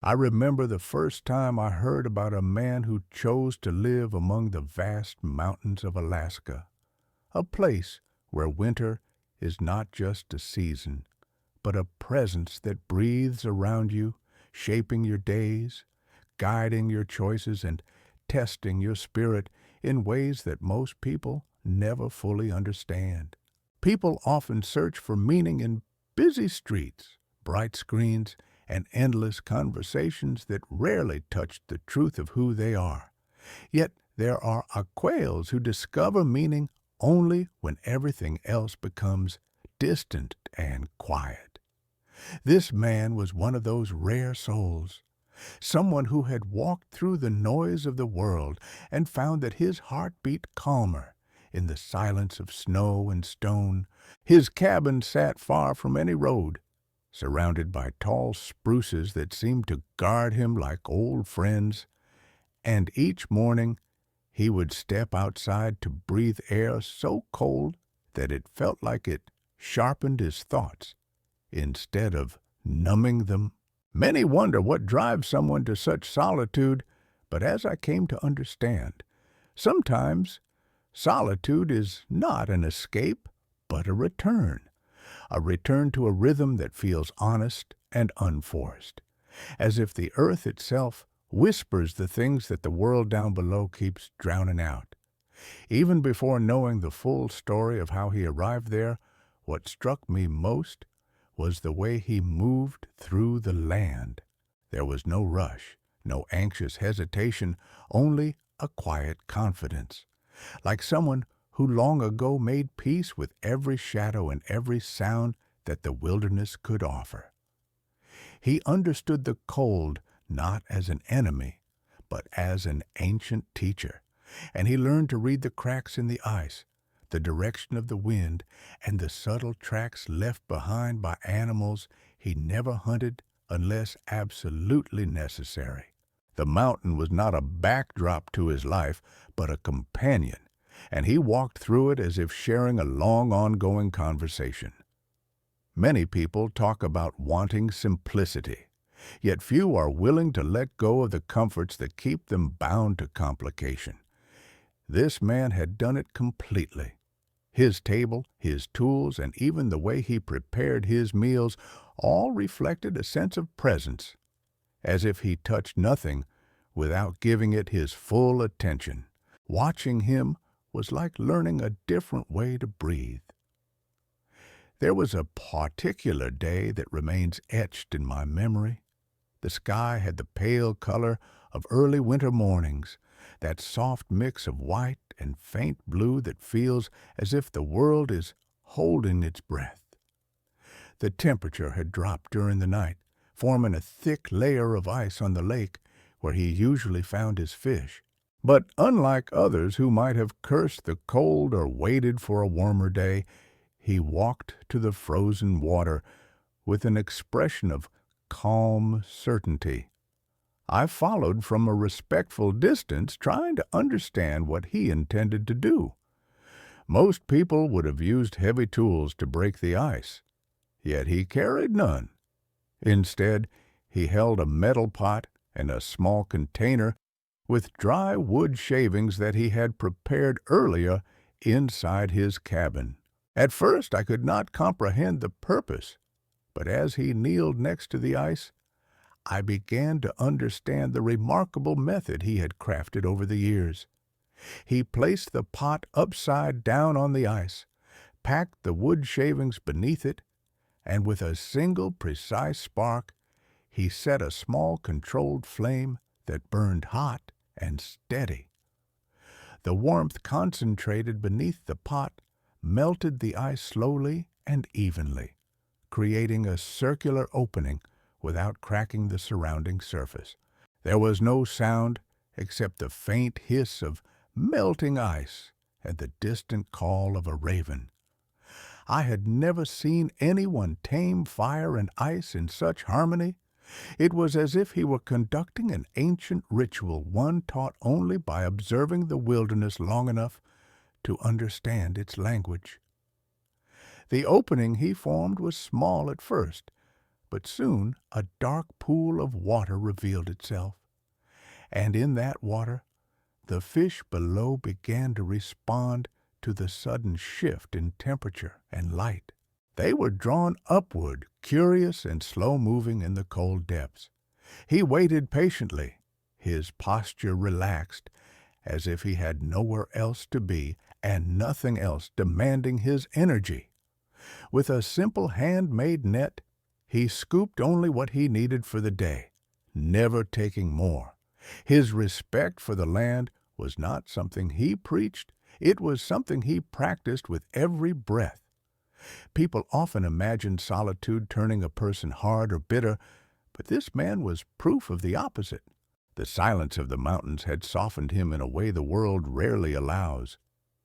I remember the first time I heard about a man who chose to live among the vast mountains of Alaska, a place where winter is not just a season, but a presence that breathes around you, shaping your days, guiding your choices, and testing your spirit in ways that most people never fully understand. People often search for meaning in busy streets, bright screens, and endless conversations that rarely touch the truth of who they are. Yet there are Aquales who discover meaning only when everything else becomes distant and quiet. This man was one of those rare souls, someone who had walked through the noise of the world and found that his heart beat calmer in the silence of snow and stone. His cabin sat far from any road, surrounded by tall spruces that seemed to guard him like old friends, and each morning he would step outside to breathe air so cold that it felt like it sharpened his thoughts instead of numbing them. Many wonder what drives someone to such solitude, but as I came to understand, sometimes solitude is not an escape, but a return to a rhythm that feels honest and unforced, as if the earth itself whispers the things that the world down below keeps drowning out. Even before knowing the full story of how he arrived there, what struck me most was the way he moved through the land. There was no rush, no anxious hesitation, only a quiet confidence, like someone who long ago made peace with every shadow and every sound that the wilderness could offer. He understood the cold not as an enemy, but as an ancient teacher, and he learned to read the cracks in the ice, the direction of the wind, and the subtle tracks left behind by animals he never hunted unless absolutely necessary. The mountain was not a backdrop to his life, but a companion, and he walked through it as if sharing a long ongoing conversation. Many people talk about wanting simplicity, yet few are willing to let go of the comforts that keep them bound to complication. This man had done it completely. His table, his tools, and even the way he prepared his meals all reflected a sense of presence, as if he touched nothing without giving it his full attention. Watching him was like learning a different way to breathe. There was a particular day that remains etched in my memory. The sky had the pale color of early winter mornings, that soft mix of white and faint blue that feels as if the world is holding its breath. The temperature had dropped during the night, forming a thick layer of ice on the lake where he usually found his fish. But unlike others who might have cursed the cold or waited for a warmer day, he walked to the frozen water with an expression of calm certainty. I followed from a respectful distance, trying to understand what he intended to do. Most people would have used heavy tools to break the ice, yet he carried none. Instead, he held a metal pot and a small container with dry wood shavings that he had prepared earlier inside his cabin. At first I could not comprehend the purpose, but as he kneeled next to the ice, I began to understand the remarkable method he had crafted over the years. He placed the pot upside down on the ice, packed the wood shavings beneath it, and with a single precise spark, he set a small controlled flame that burned hot and steady. The warmth concentrated beneath the pot melted the ice slowly and evenly, creating a circular opening without cracking the surrounding surface. There was no sound except the faint hiss of melting ice and the distant call of a raven. I had never seen anyone tame fire and ice in such harmony. It was as if he were conducting an ancient ritual, one taught only by observing the wilderness long enough to understand its language. The opening he formed was small at first, But soon a dark pool of water revealed itself, and in that water the fish below began to respond to the sudden shift in temperature and light. They were drawn upward, curious and slow-moving in the cold depths. He waited patiently, his posture relaxed, as if he had nowhere else to be and nothing else demanding his energy. With a simple hand-made net, he scooped only what he needed for the day, never taking more. His respect for the land was not something he preached, it was something he practiced with every breath. People often imagine solitude turning a person hard or bitter, but this man was proof of the opposite. The silence of the mountains had softened him in a way the world rarely allows.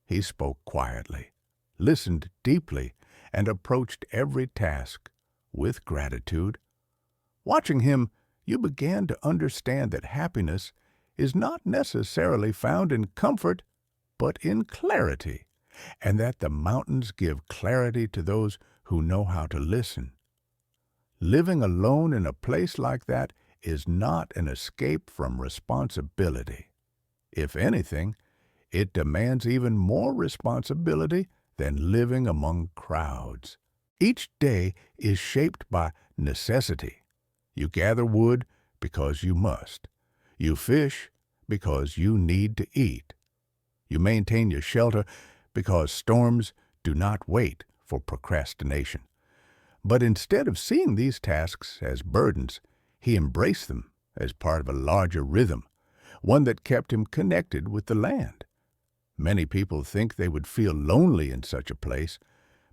He spoke quietly, listened deeply, and approached every task with gratitude. Watching him, you began to understand that happiness is not necessarily found in comfort, but in clarity, and that the mountains give clarity to those who know how to listen. Living alone in a place like that is not an escape from responsibility. If anything, it demands even more responsibility than living among crowds. Each day is shaped by necessity. You gather wood because you must. You fish because you need to eat. You maintain your shelter because storms do not wait for procrastination. But instead of seeing these tasks as burdens, he embraced them as part of a larger rhythm, one that kept him connected with the land. Many people think they would feel lonely in such a place,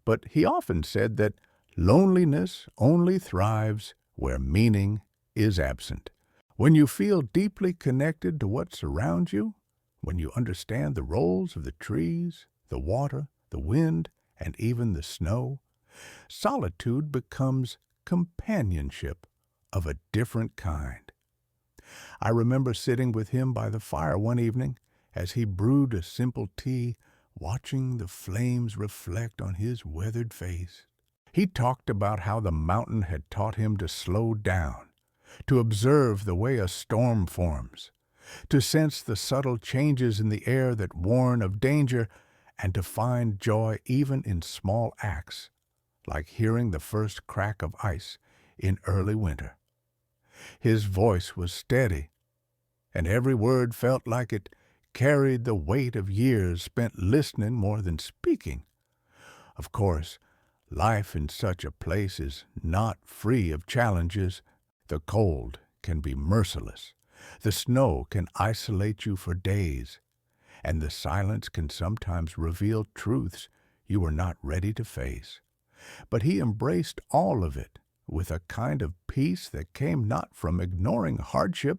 but he often said that loneliness only thrives where meaning is absent. When you feel deeply connected to what surrounds you, when you understand the roles of the trees, the water, the wind, and even the snow, solitude becomes companionship of a different kind. I remember sitting with him by the fire one evening as he brewed a simple tea, watching the flames reflect on his weathered face. He talked about how the mountain had taught him to slow down, to observe the way a storm forms, to sense the subtle changes in the air that warn of danger, and to find joy even in small acts, like hearing the first crack of ice in early winter. His voice was steady, and every word felt like it carried the weight of years spent listening more than speaking. Of course, life in such a place is not free of challenges. The cold can be merciless. The snow can isolate you for days, and the silence can sometimes reveal truths you are not ready to face. But he embraced all of it with a kind of peace that came not from ignoring hardship,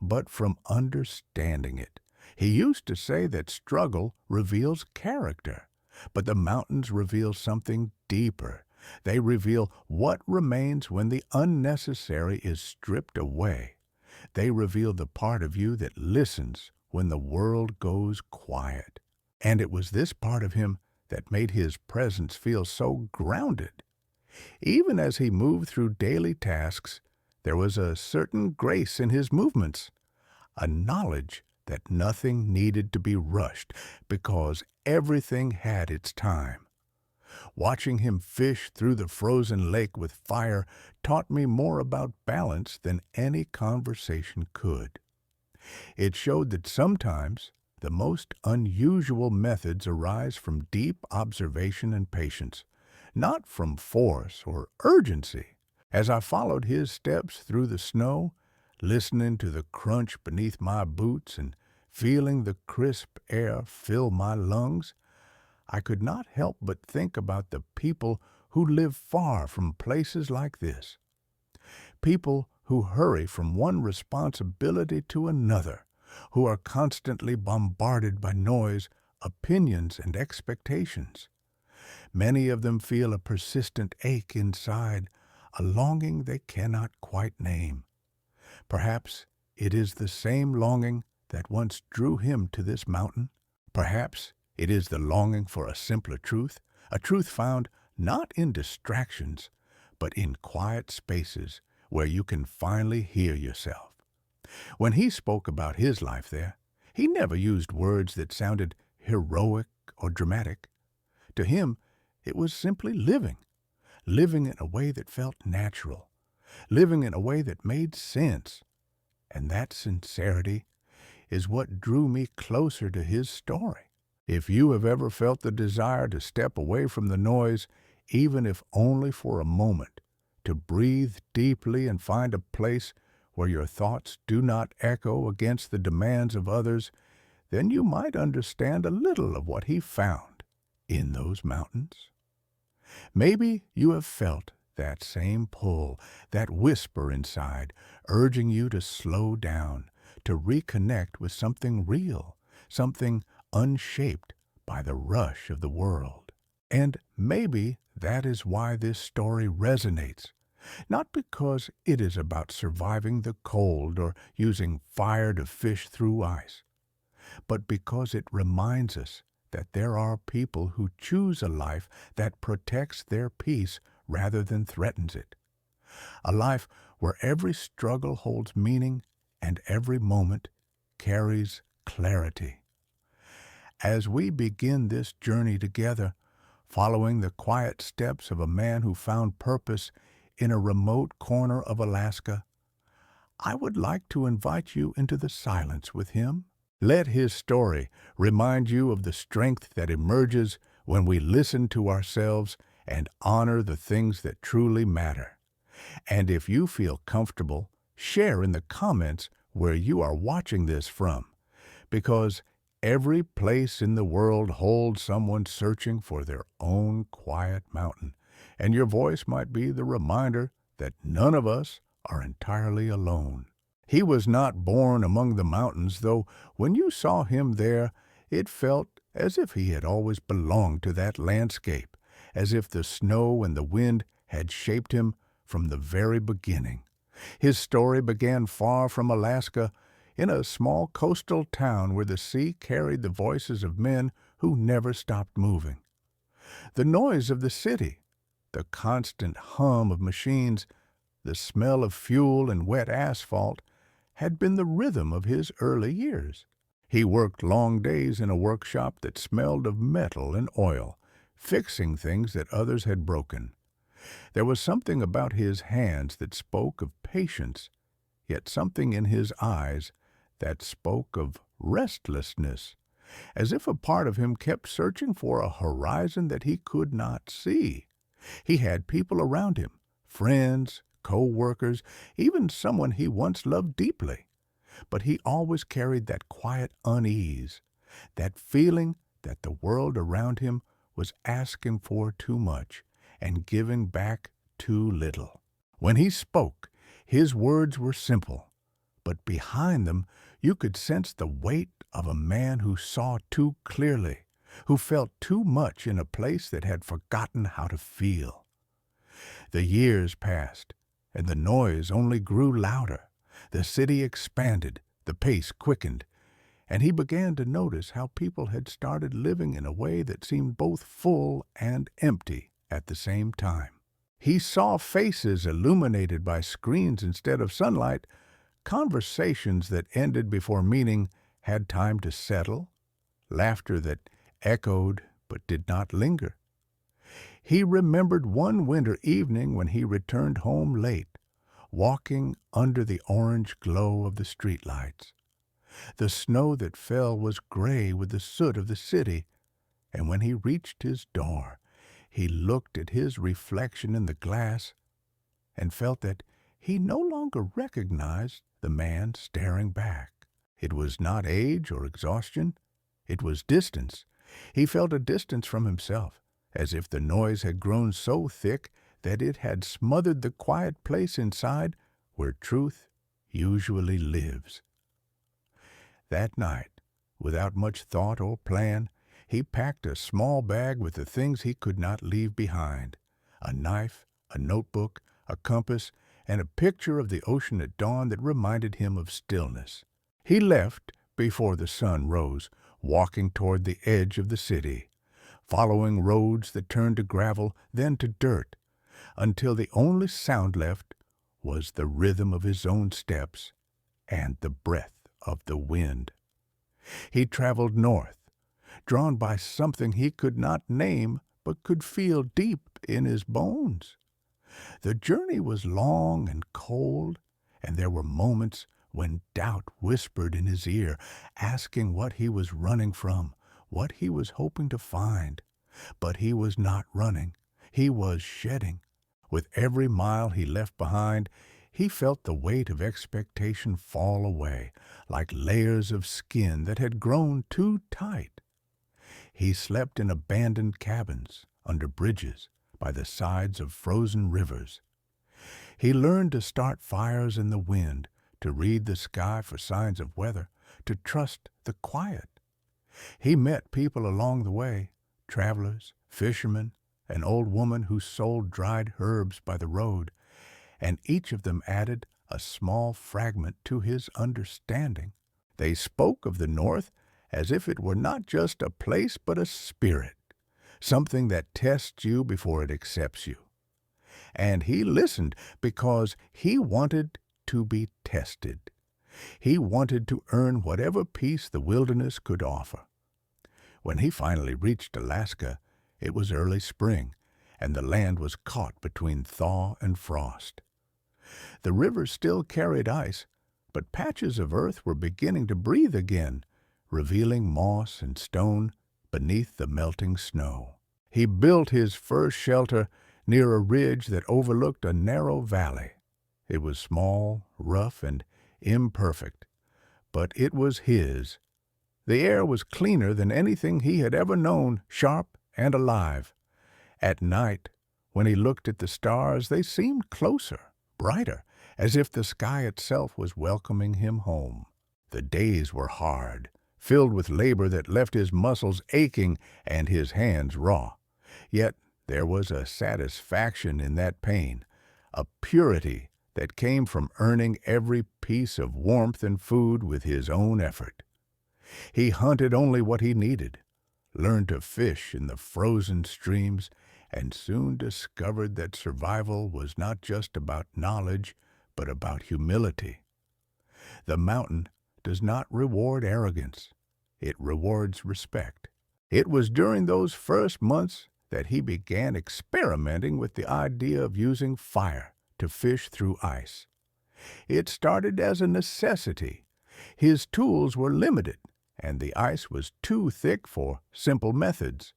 but from understanding it. He used to say that struggle reveals character, but the mountains reveal something deeper. They reveal what remains when the unnecessary is stripped away. They reveal the part of you that listens when the world goes quiet. And it was this part of him that made his presence feel so grounded. Even as he moved through daily tasks, there was a certain grace in his movements, a knowledge that nothing needed to be rushed because everything had its time. Watching him fish through the frozen lake with fire taught me more about balance than any conversation could. It showed that sometimes the most unusual methods arise from deep observation and patience, not from force or urgency. As I followed his steps through the snow, listening to the crunch beneath my boots and feeling the crisp air fill my lungs, I could not help but think about the people who live far from places like this. People who hurry from one responsibility to another, who are constantly bombarded by noise, opinions, and expectations. Many of them feel a persistent ache inside, a longing they cannot quite name. Perhaps it is the same longing that once drew him to this mountain. Perhaps it is the longing for a simpler truth, a truth found not in distractions, but in quiet spaces where you can finally hear yourself. When he spoke about his life there, he never used words that sounded heroic or dramatic. To him, it was simply living, living in a way that felt natural, living in a way that made sense. And that sincerity is what drew me closer to his story. If you have ever felt the desire to step away from the noise, even if only for a moment, to breathe deeply and find a place where your thoughts do not echo against the demands of others, then you might understand a little of what he found in those mountains. Maybe you have felt that same pull, that whisper inside, urging you to slow down, to reconnect with something real, something unshaped by the rush of the world. And maybe that is why this story resonates, not because it is about surviving the cold or using fire to fish through ice, but because it reminds us that there are people who choose a life that protects their peace rather than threatens it. A life where every struggle holds meaning and every moment carries clarity. As we begin this journey together, following the quiet steps of a man who found purpose in a remote corner of Alaska, I would like to invite you into the silence with him. Let his story remind you of the strength that emerges when we listen to ourselves and honor the things that truly matter. And if you feel comfortable, share in the comments where you are watching this from, because every place in the world holds someone searching for their own quiet mountain, and your voice might be the reminder that none of us are entirely alone. He was not born among the mountains, though when you saw him there, it felt as if he had always belonged to that landscape, as if the snow and the wind had shaped him from the very beginning. His story began far from Alaska, in a small coastal town where the sea carried the voices of men who never stopped moving. The noise of the city, the constant hum of machines, the smell of fuel and wet asphalt had been the rhythm of his early years. He worked long days in a workshop that smelled of metal and oil, fixing things that others had broken. There was something about his hands that spoke of patience, yet something in his eyes that spoke of restlessness, as if a part of him kept searching for a horizon that he could not see. He had people around him, friends, co-workers, even someone he once loved deeply. But he always carried that quiet unease, that feeling that the world around him was asking for too much and giving back too little. When he spoke, his words were simple, but behind them you could sense the weight of a man who saw too clearly, who felt too much in a place that had forgotten how to feel. The years passed, and the noise only grew louder. The city expanded, the pace quickened, and he began to notice how people had started living in a way that seemed both full and empty at the same time. He saw faces illuminated by screens instead of sunlight, conversations that ended before meaning had time to settle, laughter that echoed but did not linger. He remembered one winter evening when he returned home late, walking under the orange glow of the streetlights. The snow that fell was gray with the soot of the city, and when he reached his door, he looked at his reflection in the glass and felt that he no longer recognized the man staring back. It was not age or exhaustion. It was distance. He felt a distance from himself, as if the noise had grown so thick that it had smothered the quiet place inside where truth usually lives. That night, without much thought or plan, he packed a small bag with the things he could not leave behind: a knife, a notebook, a compass, and a picture of the ocean at dawn that reminded him of stillness. He left before the sun rose, walking toward the edge of the city, following roads that turned to gravel, then to dirt. until the only sound left was the rhythm of his own steps and the breath of the wind. He traveled north, drawn by something he could not name but could feel deep in his bones. The journey was long and cold, and there were moments when doubt whispered in his ear, asking what he was running from, what he was hoping to find. But he was not running. He was shedding. With every mile he left behind, he felt the weight of expectation fall away, like layers of skin that had grown too tight. He slept in abandoned cabins, under bridges, by the sides of frozen rivers. He learned to start fires in the wind, to read the sky for signs of weather, to trust the quiet. He met people along the way, travelers, fishermen, an old woman who sold dried herbs by the road, and each of them added a small fragment to his understanding. They spoke of the North as if it were not just a place but a spirit, something that tests you before it accepts you. And he listened because he wanted to be tested. He wanted to earn whatever peace the wilderness could offer. When he finally reached Alaska, it was early spring, and the land was caught between thaw and frost. The rivers still carried ice, but patches of earth were beginning to breathe again, revealing moss and stone beneath the melting snow. He built his first shelter near a ridge that overlooked a narrow valley. It was small, rough, and imperfect, but it was his. The air was cleaner than anything he had ever known, sharp and alive. At night, when he looked at the stars, they seemed closer, brighter, as if the sky itself was welcoming him home. The days were hard, filled with labor that left his muscles aching and his hands raw. Yet there was a satisfaction in that pain, a purity that came from earning every piece of warmth and food with his own effort. He hunted only what he needed, learned to fish in the frozen streams, and soon discovered that survival was not just about knowledge, but about humility. The mountain does not reward arrogance. It rewards respect. It was during those first months that he began experimenting with the idea of using fire to fish through ice. It started as a necessity. His tools were limited, and the ice was too thick for simple methods.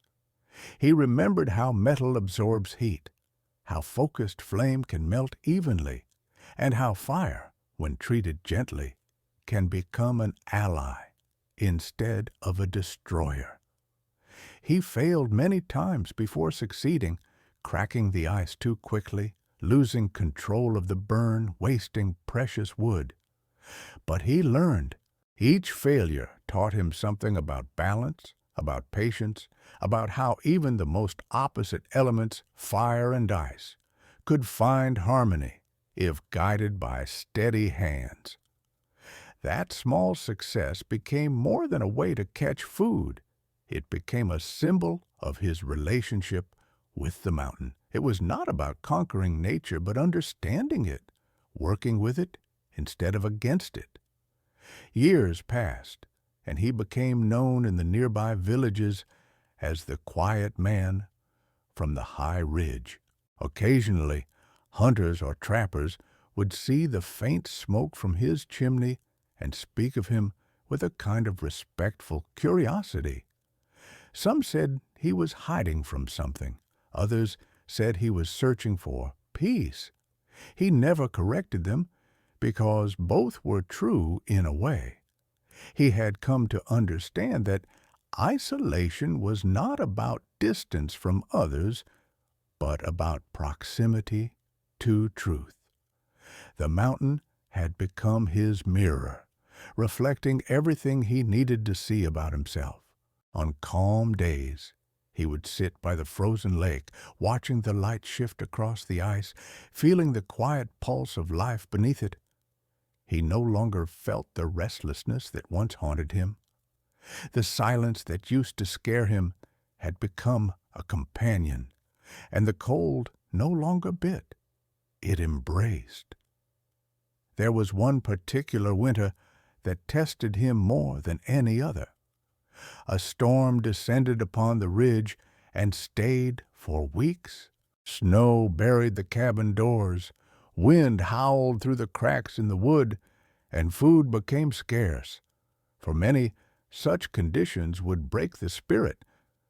He remembered how metal absorbs heat, how focused flame can melt evenly, and how fire, when treated gently, can become an ally instead of a destroyer. He failed many times before succeeding, cracking the ice too quickly, losing control of the burn, wasting precious wood. But he learned. Each failure taught him something about balance, about patience, about how even the most opposite elements, fire and ice, could find harmony if guided by steady hands. That small success became more than a way to catch food. It became a symbol of his relationship with the mountain. It was not about conquering nature, but understanding it, working with it instead of against it. Years passed, and he became known in the nearby villages as the quiet man from the high ridge. Occasionally, hunters or trappers would see the faint smoke from his chimney and speak of him with a kind of respectful curiosity. Some said he was hiding from something. Others said he was searching for peace. He never corrected them, because both were true in a way. He had come to understand that isolation was not about distance from others, but about proximity to truth. The mountain had become his mirror, reflecting everything he needed to see about himself. On calm days, he would sit by the frozen lake, watching the light shift across the ice, feeling the quiet pulse of life beneath it. He no longer felt the restlessness that once haunted him. The silence that used to scare him had become a companion, and the cold no longer bit, it embraced. There was one particular winter that tested him more than any other. A storm descended upon the ridge and stayed for weeks. Snow buried the cabin doors, wind howled through the cracks in the wood, and food became scarce. For many, such conditions would break the spirit,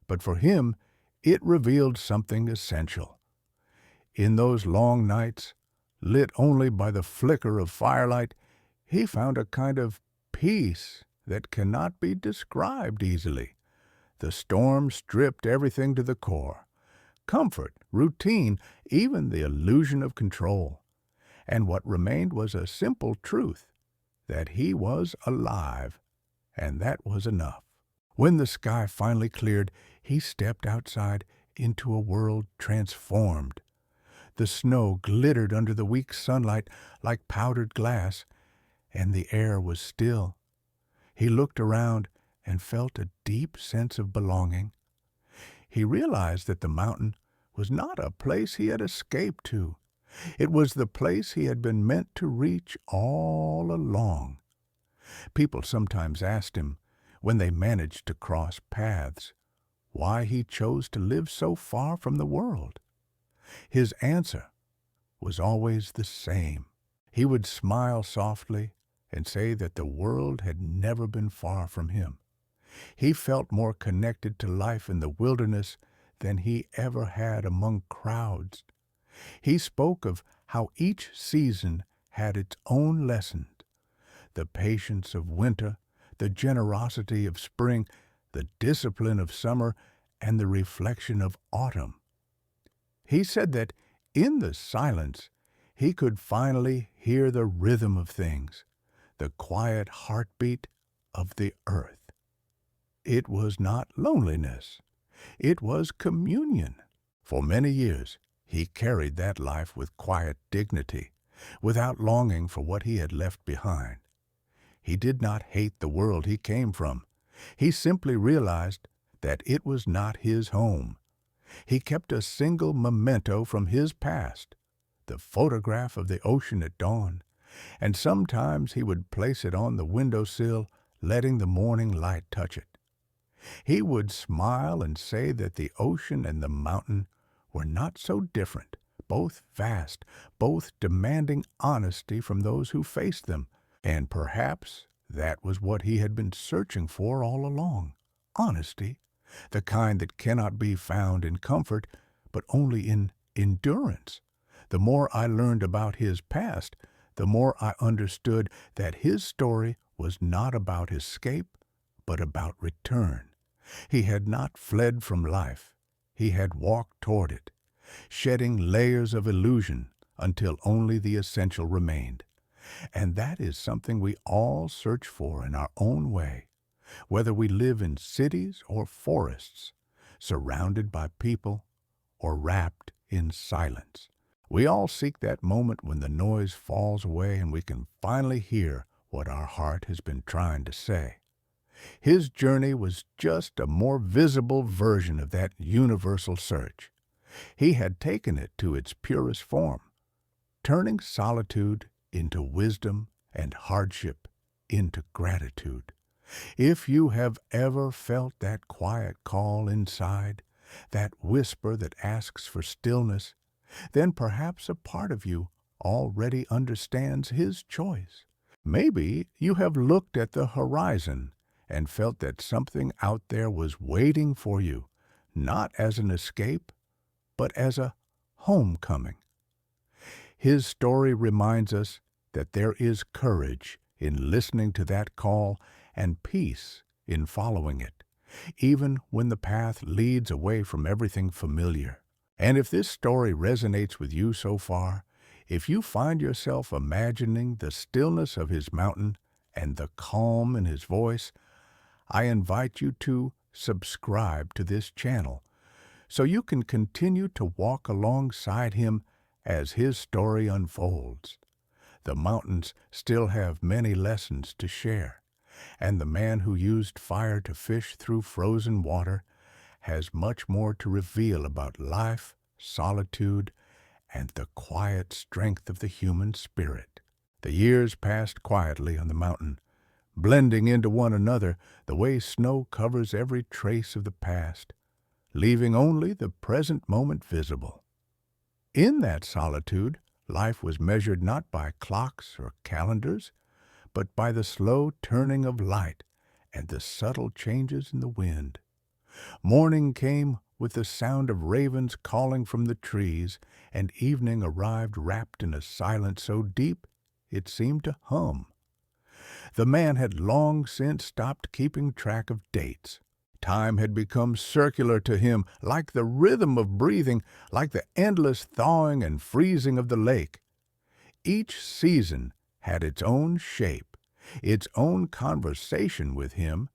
but for him it revealed something essential. In those long nights, lit only by the flicker of firelight, he found a kind of peace that cannot be described easily. The storm stripped everything to the core. Comfort, routine, even the illusion of control. And what remained was a simple truth, that he was alive, and that was enough. When the sky finally cleared, he stepped outside into a world transformed. The snow glittered under the weak sunlight like powdered glass, and the air was still. He looked around and felt a deep sense of belonging. He realized that the mountain was not a place he had escaped to. It was the place he had been meant to reach all along. People sometimes asked him, when they managed to cross paths, why he chose to live so far from the world. His answer was always the same. He would smile softly and say that the world had never been far from him. He felt more connected to life in the wilderness than he ever had among crowds. He spoke of how each season had its own lesson: the patience of winter, the generosity of spring, the discipline of summer, and the reflection of autumn. He said that in the silence he could finally hear the rhythm of things, the quiet heartbeat of the earth. It was not loneliness. It was communion. For many years he carried that life with quiet dignity, without longing for what he had left behind. He did not hate the world he came from. He simply realized that it was not his home. He kept a single memento from his past, the photograph of the ocean at dawn, and sometimes he would place it on the windowsill, letting the morning light touch it. He would smile and say that the ocean and the mountain were not so different, both vast, both demanding honesty from those who faced them, and perhaps that was what he had been searching for all along: honesty, the kind that cannot be found in comfort, but only in endurance. The more I learned about his past, the more I understood that his story was not about escape, but about return. He had not fled from life. He had walked toward it, shedding layers of illusion until only the essential remained. And that is something we all search for in our own way, whether we live in cities or forests, surrounded by people or wrapped in silence. We all seek that moment when the noise falls away and we can finally hear what our heart has been trying to say. His journey was just a more visible version of that universal search. He had taken it to its purest form, turning solitude into wisdom and hardship into gratitude. If you have ever felt that quiet call inside, that whisper that asks for stillness, then perhaps a part of you already understands his choice. Maybe you have looked at the horizon and felt that something out there was waiting for you, not as an escape, but as a homecoming. His story reminds us that there is courage in listening to that call and peace in following it, even when the path leads away from everything familiar. And if this story resonates with you so far, if you find yourself imagining the stillness of his mountain and the calm in his voice, I invite you to subscribe to this channel so you can continue to walk alongside him as his story unfolds. The mountains still have many lessons to share, and the man who used fire to fish through frozen water has much more to reveal about life, solitude, and the quiet strength of the human spirit. The years passed quietly on the mountain, blending into one another the way snow covers every trace of the past, leaving only the present moment visible. In that solitude, life was measured not by clocks or calendars, but by the slow turning of light and the subtle changes in the wind. Morning came with the sound of ravens calling from the trees, and evening arrived wrapped in a silence so deep it seemed to hum. The man had long since stopped keeping track of dates. Time had become circular to him, like the rhythm of breathing, like the endless thawing and freezing of the lake. Each season had its own shape, its own conversation with him,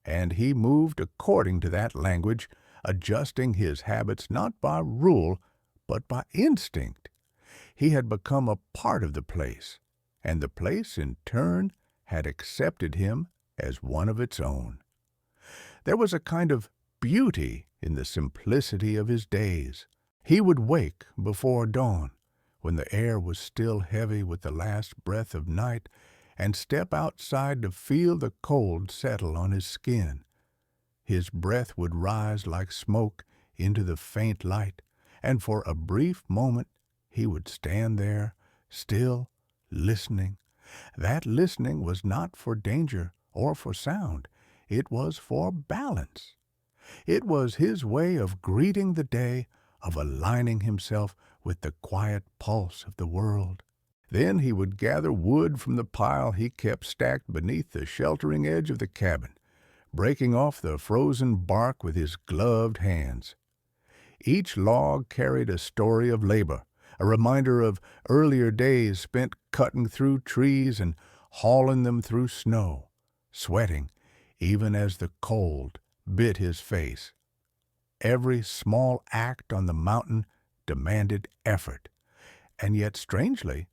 and he moved according to that language, adjusting his habits not by rule, but by instinct. He had become a part of the place, and the place, in turn, had accepted him as one of its own. There was a kind of beauty in the simplicity of his days. He would wake before dawn, when the air was still heavy with the last breath of night, and step outside to feel the cold settle on his skin. His breath would rise like smoke into the faint light, and for a brief moment he would stand there, still, listening. That listening was not for danger or for sound. It was for balance. It was his way of greeting the day, of aligning himself with the quiet pulse of the world. Then he would gather wood from the pile he kept stacked beneath the sheltering edge of the cabin, breaking off the frozen bark with his gloved hands. Each log carried a story of labor, a reminder of earlier days spent cutting through trees and hauling them through snow, sweating even as the cold bit his face. Every small act on the mountain demanded effort, and yet, strangely,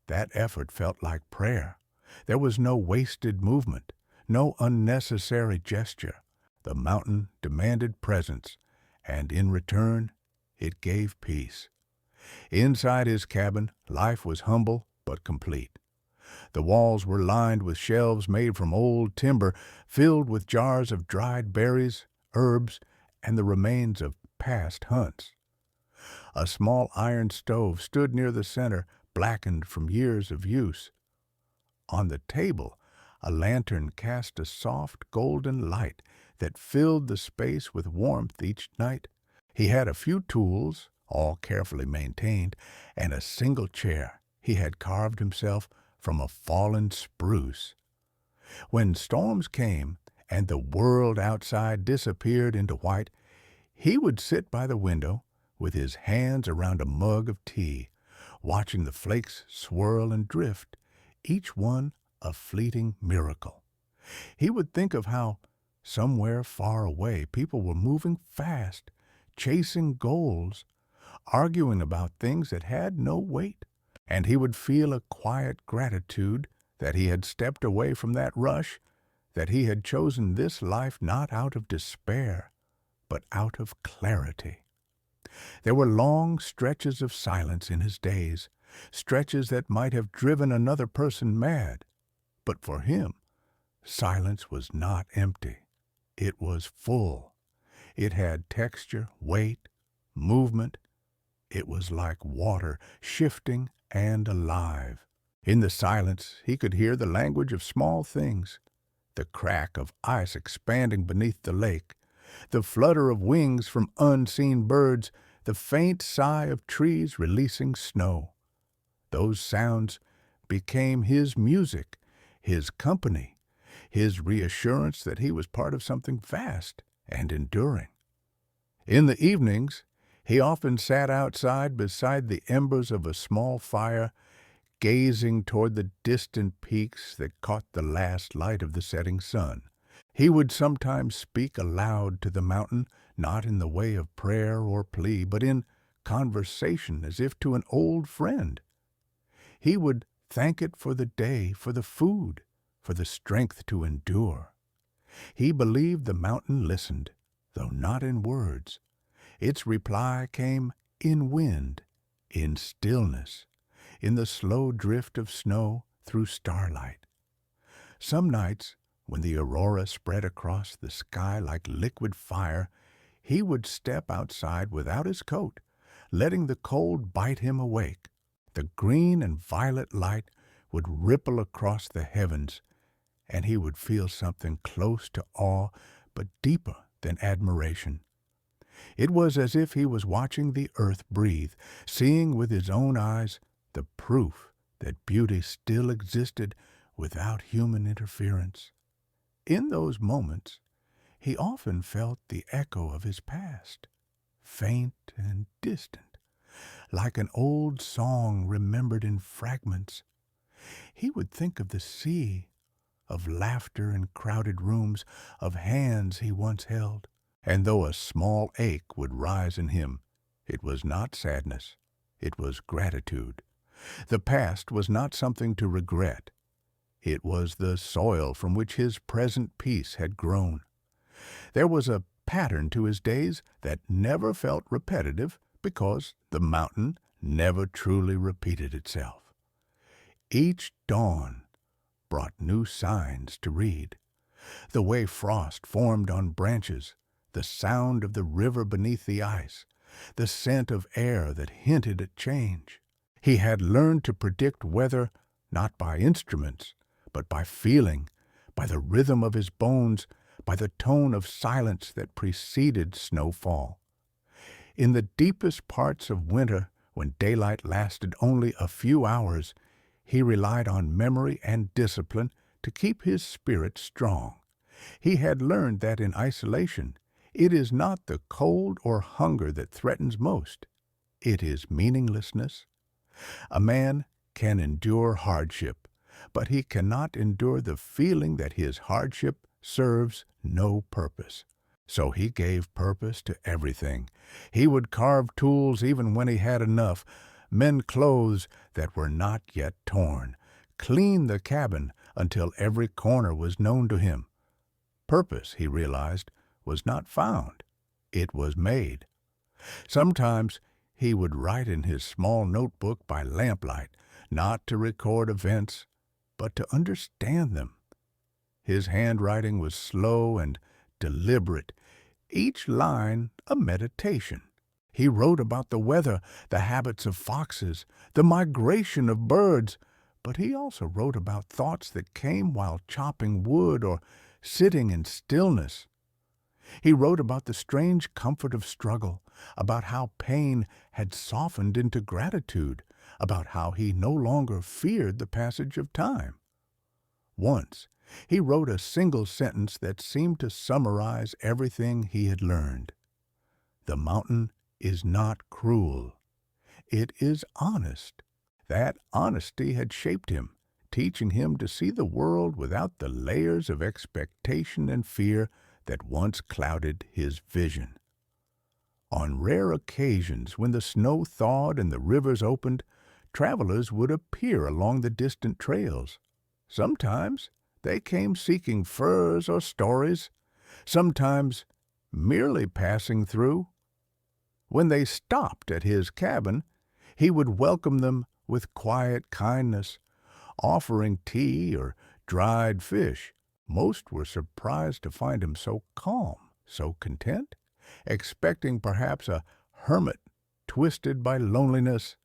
that effort felt like prayer. There was no wasted movement, no unnecessary gesture. The mountain demanded presence, and in return, it gave peace. Inside his cabin, life was humble but complete. The walls were lined with shelves made from old timber, filled with jars of dried berries, herbs, and the remains of past hunts. A small iron stove stood near the center, blackened from years of use. On the table, a lantern cast a soft golden light that filled the space with warmth each night. He had a few tools, all carefully maintained, and a single chair he had carved himself from a fallen spruce. When storms came and the world outside disappeared into white, he would sit by the window with his hands around a mug of tea, watching the flakes swirl and drift, each one a fleeting miracle. He would think of how, somewhere far away, people were moving fast, chasing goals, arguing about things that had no weight, and he would feel a quiet gratitude that he had stepped away from that rush, that he had chosen this life not out of despair, but out of clarity. There were long stretches of silence in his days, stretches that might have driven another person mad. But for him, silence was not empty. It was full. It had texture, weight, movement. It was like water, shifting and alive. In the silence, he could hear the language of small things, the crack of ice expanding beneath the lake, the flutter of wings from unseen birds, the faint sigh of trees releasing snow. Those sounds became his music, his company, his reassurance that he was part of something vast and enduring. In the evenings, he often sat outside beside the embers of a small fire, gazing toward the distant peaks that caught the last light of the setting sun. He would sometimes speak aloud to the mountain, not in the way of prayer or plea, but in conversation as if to an old friend. He would thank it for the day, for the food, for the strength to endure. He believed the mountain listened, though not in words. Its reply came in wind, in stillness, in the slow drift of snow through starlight. Some nights, when the aurora spread across the sky like liquid fire, he would step outside without his coat, letting the cold bite him awake. The green and violet light would ripple across the heavens, and he would feel something close to awe but deeper than admiration. It was as if he was watching the earth breathe, seeing with his own eyes the proof that beauty still existed without human interference. In those moments, he often felt the echo of his past, faint and distant, like an old song remembered in fragments. He would think of the sea, of laughter in crowded rooms, of hands he once held, and though a small ache would rise in him, it was not sadness, it was gratitude. The past was not something to regret. It was the soil from which his present peace had grown. There was a pattern to his days that never felt repetitive because the mountain never truly repeated itself. Each dawn brought new signs to read. The way frost formed on branches, the sound of the river beneath the ice, the scent of air that hinted at change. He had learned to predict weather not by instruments, but by feeling, by the rhythm of his bones, by the tone of silence that preceded snowfall. In the deepest parts of winter, when daylight lasted only a few hours, he relied on memory and discipline to keep his spirit strong. He had learned that in isolation, it is not the cold or hunger that threatens most. It is meaninglessness. A man can endure hardship, but he cannot endure the feeling that his hardship serves no purpose. So he gave purpose to everything. He would carve tools even when he had enough, mend clothes that were not yet torn, clean the cabin until every corner was known to him. Purpose, he realized, was not found. It was made. Sometimes he would write in his small notebook by lamplight, not to record events, but to understand them. His handwriting was slow and deliberate, each line a meditation. He wrote about the weather, the habits of foxes, the migration of birds, but he also wrote about thoughts that came while chopping wood or sitting in stillness. He wrote about the strange comfort of struggle, about how pain had softened into gratitude, about how he no longer feared the passage of time. Once, he wrote a single sentence that seemed to summarize everything he had learned. The mountain is not cruel. It is honest. That honesty had shaped him, teaching him to see the world without the layers of expectation and fear that once clouded his vision. On rare occasions, when the snow thawed and the rivers opened, travelers would appear along the distant trails. Sometimes they came seeking furs or stories, sometimes merely passing through. When they stopped at his cabin, he would welcome them with quiet kindness, offering tea or dried fish. Most were surprised to find him so calm, so content, expecting perhaps a hermit twisted by loneliness.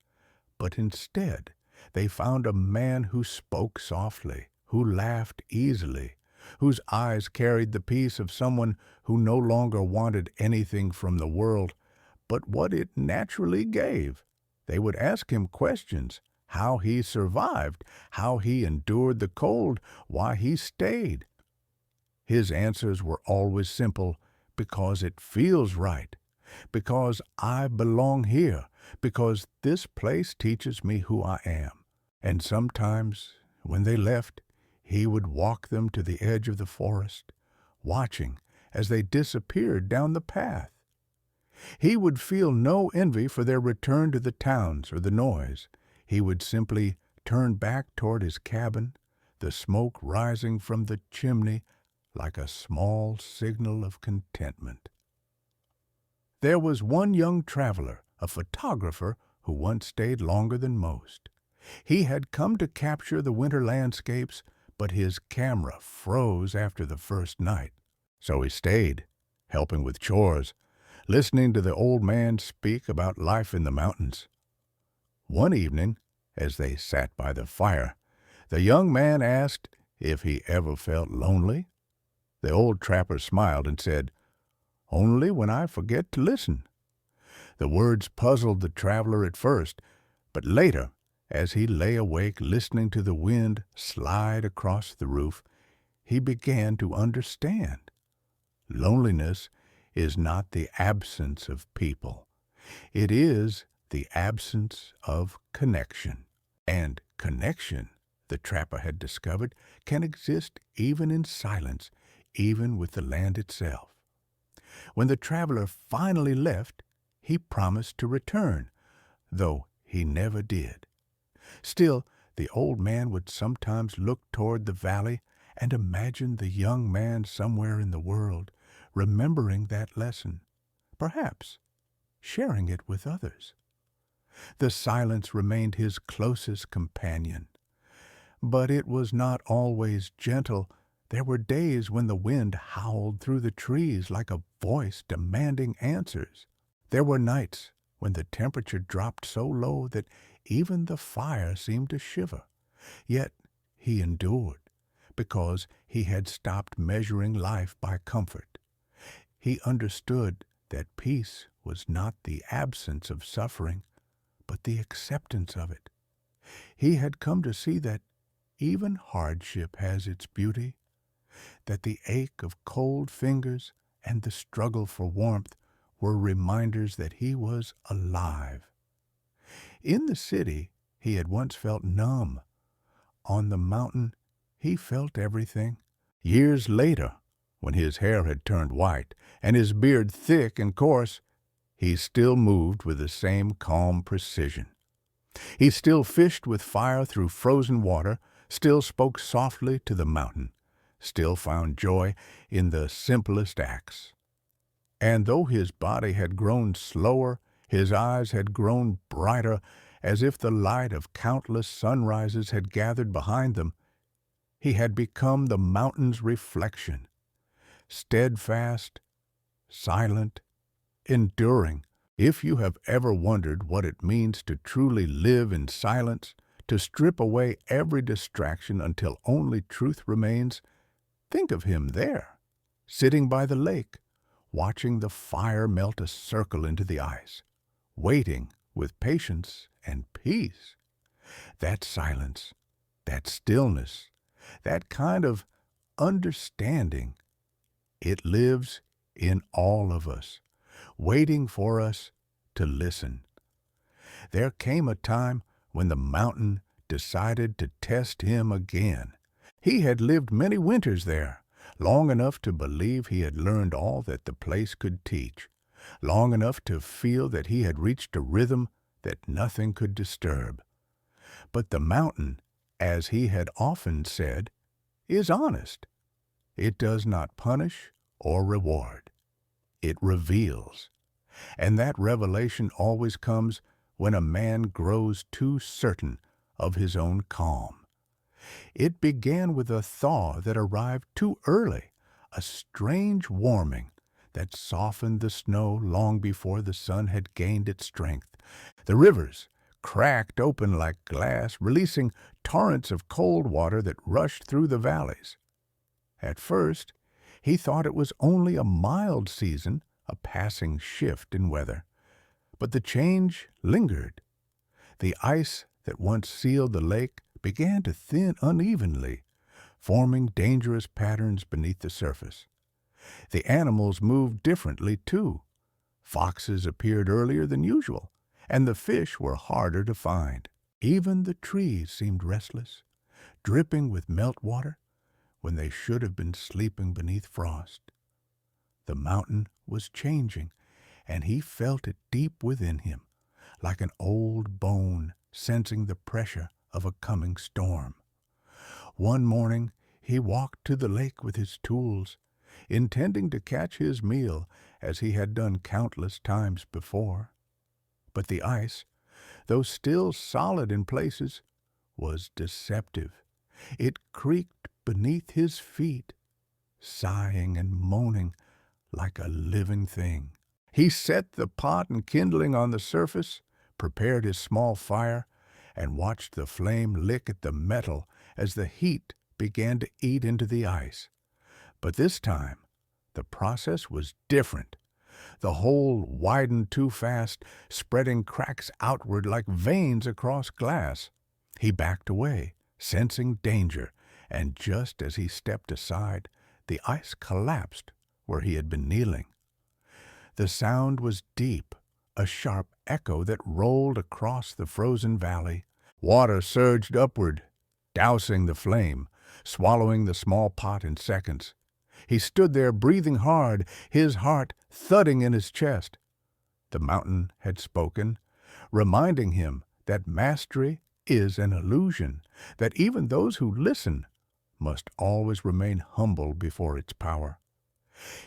But instead, they found a man who spoke softly, who laughed easily, whose eyes carried the peace of someone who no longer wanted anything from the world but what it naturally gave. They would ask him questions, how he survived, how he endured the cold, why he stayed. His answers were always simple, because it feels right, because I belong here, because this place teaches me who I am. And sometimes, when they left, he would walk them to the edge of the forest, watching as they disappeared down the path. He would feel no envy for their return to the towns or the noise. He would simply turn back toward his cabin, the smoke rising from the chimney like a small signal of contentment. There was one young traveler, a photographer, who once stayed longer than most. He had come to capture the winter landscapes, but his camera froze after the first night. So he stayed, helping with chores, listening to the old man speak about life in the mountains. One evening, as they sat by the fire, the young man asked if he ever felt lonely. The old trapper smiled and said, "Only when I forget to listen." The words puzzled the traveler at first, but later, as he lay awake listening to the wind slide across the roof, he began to understand. Loneliness is not the absence of people. It is the absence of connection. And connection, the trapper had discovered, can exist even in silence, even with the land itself. When the traveler finally left, he promised to return, though he never did. Still, the old man would sometimes look toward the valley and imagine the young man somewhere in the world, remembering that lesson, perhaps sharing it with others. The silence remained his closest companion. But it was not always gentle. There were days when the wind howled through the trees like a voice demanding answers. There were nights when the temperature dropped so low that even the fire seemed to shiver. Yet he endured, because he had stopped measuring life by comfort. He understood that peace was not the absence of suffering, but the acceptance of it. He had come to see that even hardship has its beauty, that the ache of cold fingers and the struggle for warmth were reminders that he was alive. In the city, he had once felt numb. On the mountain, he felt everything. Years later, when his hair had turned white and his beard thick and coarse, he still moved with the same calm precision. He still fished with fire through frozen water, still spoke softly to the mountain, still found joy in the simplest acts. And though his body had grown slower, his eyes had grown brighter, as if the light of countless sunrises had gathered behind them, he had become the mountain's reflection, steadfast, silent, enduring. If you have ever wondered what it means to truly live in silence, to strip away every distraction until only truth remains, think of him there, sitting by the lake, watching the fire melt a circle into the ice, waiting with patience and peace. That silence, that stillness, that kind of understanding, it lives in all of us, waiting for us to listen. There came a time when the mountain decided to test him again. He had lived many winters there, long enough to believe he had learned all that the place could teach, long enough to feel that he had reached a rhythm that nothing could disturb. But the mountain, as he had often said, is honest. It does not punish or reward. It reveals. And that revelation always comes when a man grows too certain of his own calm. It began with a thaw that arrived too early, a strange warming that softened the snow long before the sun had gained its strength. The rivers cracked open like glass, releasing torrents of cold water that rushed through the valleys. At first, he thought it was only a mild season, a passing shift in weather. But the change lingered. The ice that once sealed the lake began to thin unevenly, forming dangerous patterns beneath the surface. The animals moved differently, too. Foxes appeared earlier than usual, and the fish were harder to find. Even the trees seemed restless, dripping with meltwater when they should have been sleeping beneath frost. The mountain was changing, and he felt it deep within him, like an old bone sensing the pressure of a coming storm. One morning he walked to the lake with his tools, intending to catch his meal as he had done countless times before. But the ice, though still solid in places, was deceptive. It creaked beneath his feet, sighing and moaning like a living thing. He set the pot and kindling on the surface, prepared his small fire, and watched the flame lick at the metal as the heat began to eat into the ice. But this time, the process was different. The hole widened too fast, spreading cracks outward like veins across glass. He backed away, sensing danger, and just as he stepped aside, the ice collapsed where he had been kneeling. The sound was deep, a sharp echo that rolled across the frozen valley. Water surged upward, dousing the flame, swallowing the small pot in seconds. He stood there breathing hard, his heart thudding in his chest. The mountain had spoken, reminding him that mastery is an illusion, that even those who listen must always remain humble before its power.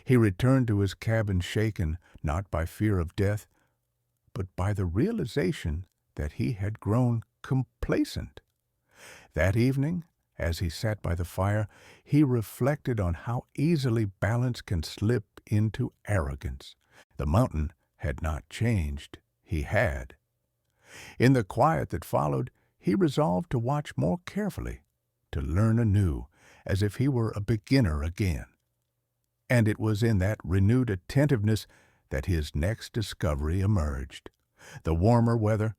He returned to his cabin shaken, not by fear of death, but by the realization that he had grown complacent. That evening, as he sat by the fire, he reflected on how easily balance can slip into arrogance. The mountain had not changed. He had. In the quiet that followed, he resolved to watch more carefully, to learn anew, as if he were a beginner again. And it was in that renewed attentiveness that his next discovery emerged. The warmer weather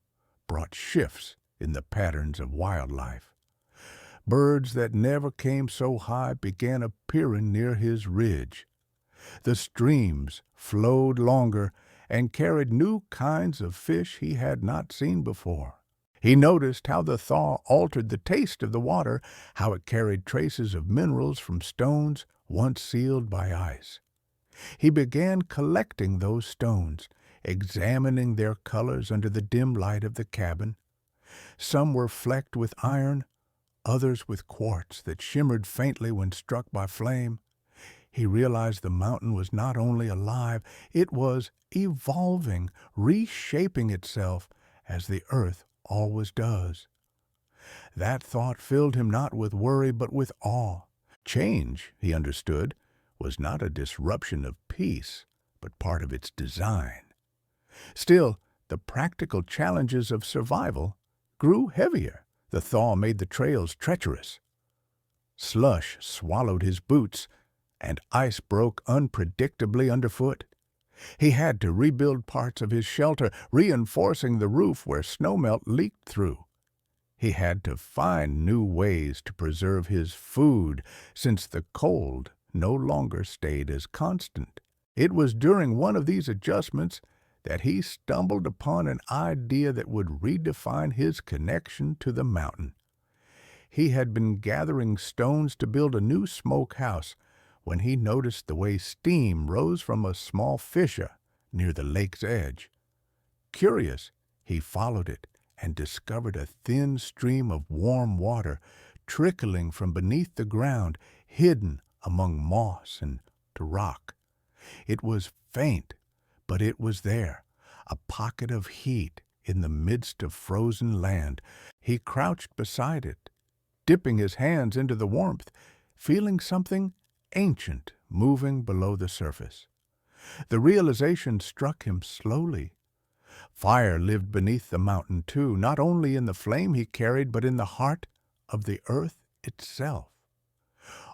brought shifts in the patterns of wildlife. Birds that never came so high began appearing near his ridge. The streams flowed longer and carried new kinds of fish he had not seen before. He noticed how the thaw altered the taste of the water, how it carried traces of minerals from stones once sealed by ice. He began collecting those stones, examining their colors under the dim light of the cabin. Some were flecked with iron, others with quartz that shimmered faintly when struck by flame. He realized the mountain was not only alive, it was evolving, reshaping itself as the earth always does. That thought filled him not with worry but with awe. Change, he understood, was not a disruption of peace, but part of its design. Still, the practical challenges of survival grew heavier. The thaw made the trails treacherous. Slush swallowed his boots, and ice broke unpredictably underfoot. He had to rebuild parts of his shelter, reinforcing the roof where snowmelt leaked through. He had to find new ways to preserve his food, since the cold no longer stayed as constant. It was during one of these adjustments that he stumbled upon an idea that would redefine his connection to the mountain. He had been gathering stones to build a new smokehouse when he noticed the way steam rose from a small fissure near the lake's edge. Curious, he followed it and discovered a thin stream of warm water trickling from beneath the ground, hidden among moss and rock. It was faint, but it was there, a pocket of heat in the midst of frozen land. He crouched beside it, dipping his hands into the warmth, feeling something ancient moving below the surface. The realization struck him slowly. Fire lived beneath the mountain too, not only in the flame he carried, but in the heart of the earth itself.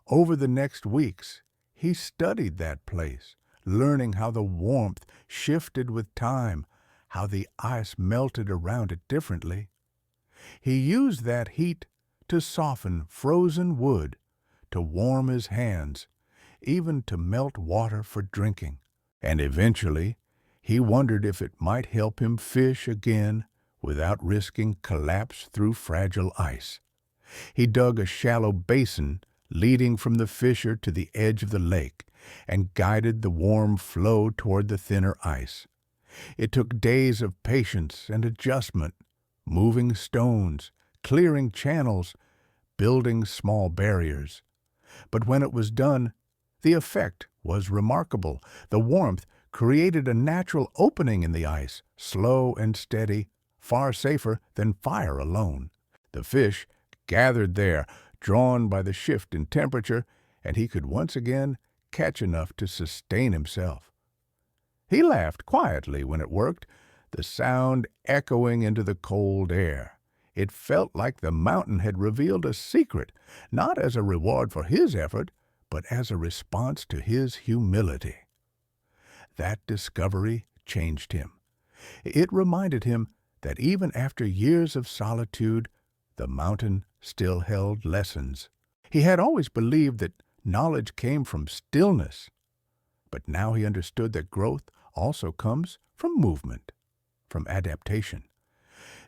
Over the next weeks, he studied that place, learning how the warmth shifted with time, how the ice melted around it differently. He used that heat to soften frozen wood, to warm his hands, even to melt water for drinking. And eventually, he wondered if it might help him fish again without risking collapse through fragile ice. He dug a shallow basin leading from the fissure to the edge of the lake and guided the warm flow toward the thinner ice. It took days of patience and adjustment, moving stones, clearing channels, building small barriers. But when it was done, the effect was remarkable. The warmth created a natural opening in the ice, slow and steady, far safer than fire alone. The fish gathered there, drawn by the shift in temperature, and he could once again catch enough to sustain himself. He laughed quietly when it worked, the sound echoing into the cold air. It felt like the mountain had revealed a secret, not as a reward for his effort, but as a response to his humility. That discovery changed him. It reminded him that even after years of solitude, the mountain still held lessons. He had always believed that knowledge came from stillness, but now he understood that growth also comes from movement, from adaptation.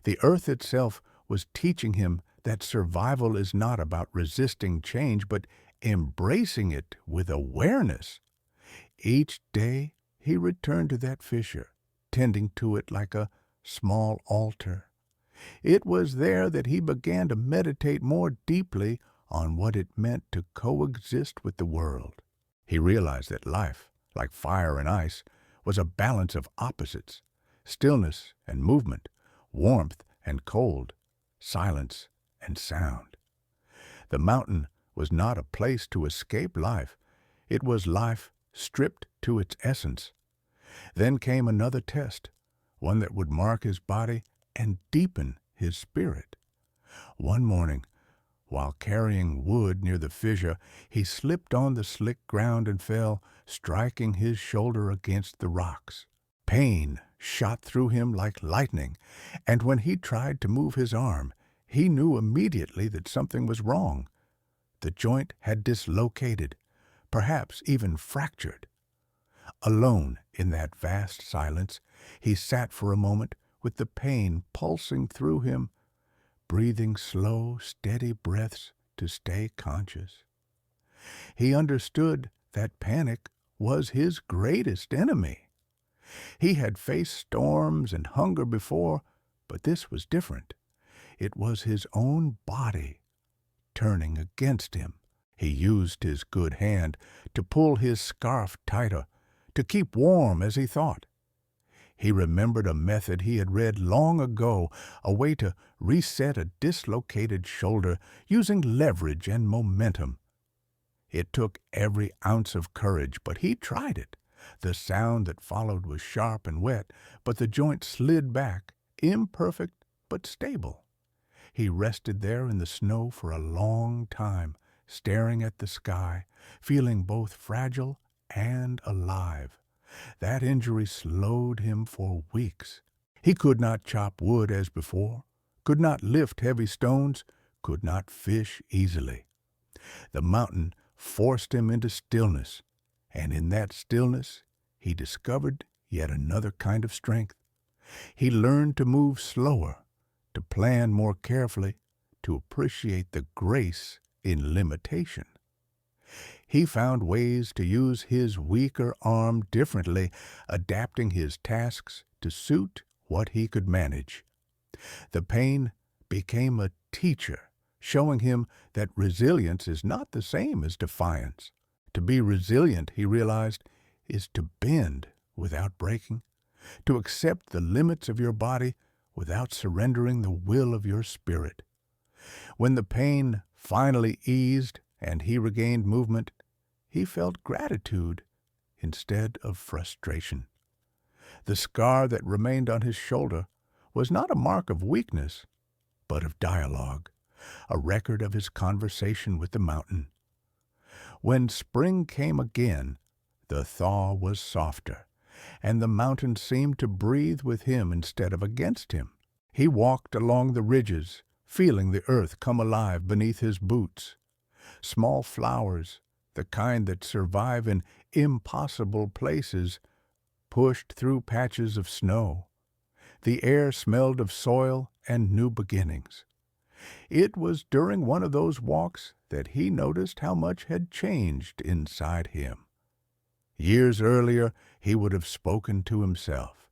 The earth itself was teaching him that survival is not about resisting change, but embracing it with awareness. Each day he returned to that fissure, tending to it like a small altar. It was there that he began to meditate more deeply on what it meant to coexist with the world. He realized that life, like fire and ice, was a balance of opposites: stillness and movement, warmth and cold, silence and sound. The mountain was not a place to escape life. It was life stripped to its essence. Then came another test, one that would mark his body and deepen his spirit. One morning, while carrying wood near the fissure, he slipped on the slick ground and fell, striking his shoulder against the rocks. Pain shot through him like lightning, and when he tried to move his arm, he knew immediately that something was wrong. The joint had dislocated, perhaps even fractured. Alone in that vast silence, he sat for a moment with the pain pulsing through him, breathing slow, steady breaths to stay conscious. He understood that panic was his greatest enemy. He had faced storms and hunger before, but this was different. It was his own body turning against him. He used his good hand to pull his scarf tighter, to keep warm as he thought. He remembered a method he had read long ago, a way to reset a dislocated shoulder using leverage and momentum. It took every ounce of courage, but he tried it. The sound that followed was sharp and wet, but the joint slid back, imperfect but stable. He rested there in the snow for a long time, staring at the sky, feeling both fragile and alive. That injury slowed him for weeks. He could not chop wood as before, could not lift heavy stones, could not fish easily. The mountain forced him into stillness, and in that stillness he discovered yet another kind of strength. He learned to move slower, to plan more carefully, to appreciate the grace in limitation. He found ways to use his weaker arm differently, adapting his tasks to suit what he could manage. The pain became a teacher, showing him that resilience is not the same as defiance. To be resilient, he realized, is to bend without breaking, to accept the limits of your body without surrendering the will of your spirit. When the pain finally eased and he regained movement, he felt gratitude instead of frustration. The scar that remained on his shoulder was not a mark of weakness, but of dialogue, a record of his conversation with the mountain. When spring came again, the thaw was softer, and the mountain seemed to breathe with him instead of against him. He walked along the ridges, feeling the earth come alive beneath his boots. Small flowers, the kind that survive in impossible places, pushed through patches of snow. The air smelled of soil and new beginnings. It was during one of those walks that he noticed how much had changed inside him. Years earlier, he would have spoken to himself,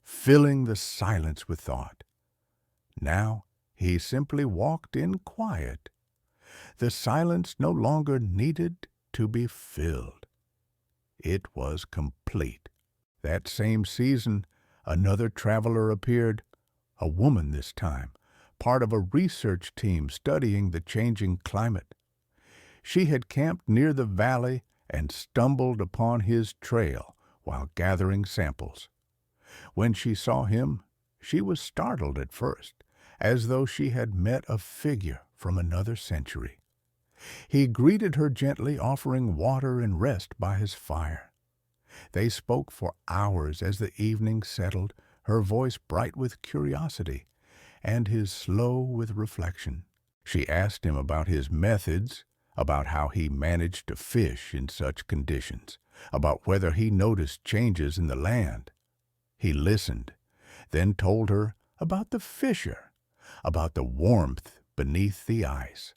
filling the silence with thought. Now, he simply walked in quiet. The silence no longer needed to be filled. It was complete. That same season, another traveler appeared, a woman this time, part of a research team studying the changing climate. She had camped near the valley and stumbled upon his trail while gathering samples. When she saw him, she was startled at first, as though she had met a figure from another century. He greeted her gently, offering water and rest by his fire. They spoke for hours as the evening settled, her voice bright with curiosity, and his slow with reflection. She asked him about his methods, about how he managed to fish in such conditions, about whether he noticed changes in the land. He listened, then told her about the fissure, about the warmth beneath the ice,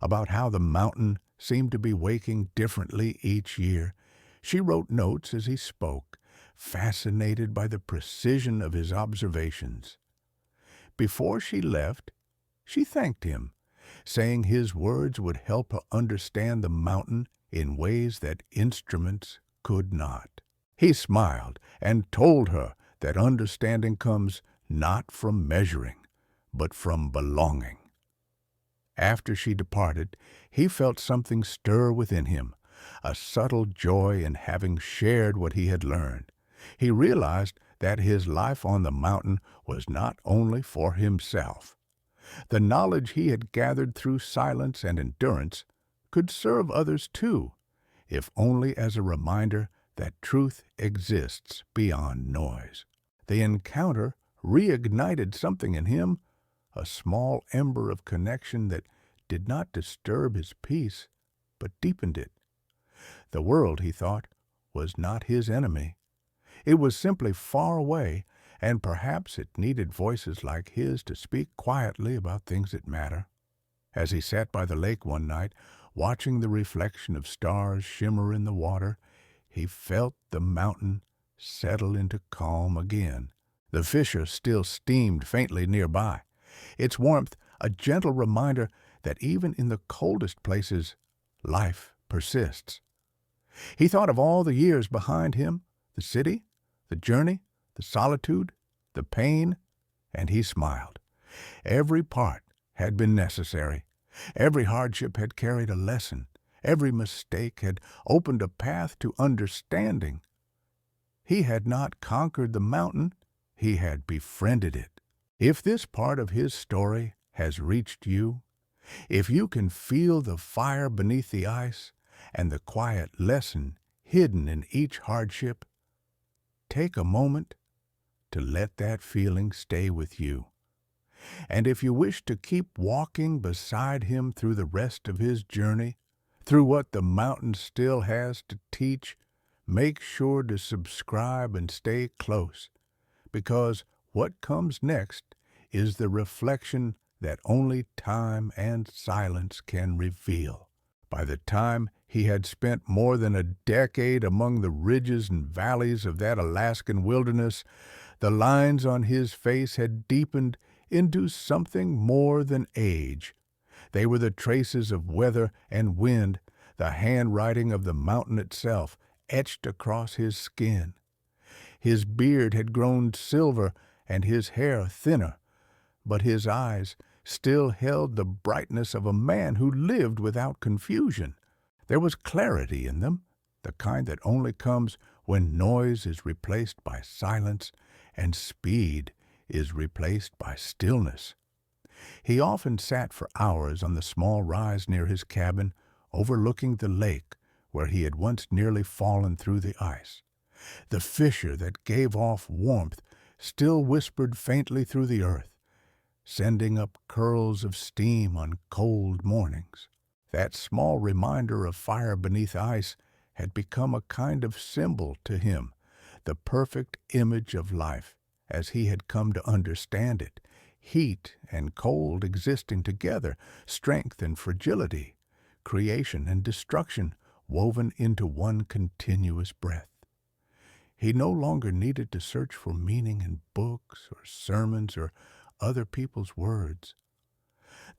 about how the mountain seemed to be waking differently each year. She wrote notes as he spoke, fascinated by the precision of his observations. Before she left, she thanked him, saying his words would help her understand the mountain in ways that instruments could not. He smiled and told her that understanding comes not from measuring, but from belonging. After she departed, he felt something stir within him, a subtle joy in having shared what he had learned. He realized that his life on the mountain was not only for himself. The knowledge he had gathered through silence and endurance could serve others too, if only as a reminder that truth exists beyond noise. The encounter reignited something in him, a small ember of connection that did not disturb his peace, but deepened it. The world, he thought, was not his enemy. It was simply far away, and perhaps it needed voices like his to speak quietly about things that matter. As he sat by the lake one night, watching the reflection of stars shimmer in the water, he felt the mountain settle into calm again. The fissure still steamed faintly nearby, its warmth a gentle reminder that even in the coldest places, life persists. He thought of all the years behind him, the city, the journey, the solitude, the pain, and he smiled. Every part had been necessary. Every hardship had carried a lesson. Every mistake had opened a path to understanding. He had not conquered the mountain, he had befriended it. If this part of his story has reached you, if you can feel the fire beneath the ice and the quiet lesson hidden in each hardship, take a moment to let that feeling stay with you. And if you wish to keep walking beside him through the rest of his journey, through what the mountain still has to teach, make sure to subscribe and stay close, because what comes next is the reflection that only time and silence can reveal. By the time he had spent more than a decade among the ridges and valleys of that Alaskan wilderness, the lines on his face had deepened into something more than age. They were the traces of weather and wind, the handwriting of the mountain itself, etched across his skin. His beard had grown silver and his hair thinner, but his eyes still held the brightness of a man who lived without confusion. There was clarity in them, the kind that only comes when noise is replaced by silence and speed is replaced by stillness. He often sat for hours on the small rise near his cabin, overlooking the lake where he had once nearly fallen through the ice. The fissure that gave off warmth still whispered faintly through the earth, sending up curls of steam on cold mornings. That small reminder of fire beneath ice had become a kind of symbol to him, the perfect image of life, as he had come to understand it, heat and cold existing together, strength and fragility, creation and destruction woven into one continuous breath. He no longer needed to search for meaning in books or sermons or other people's words.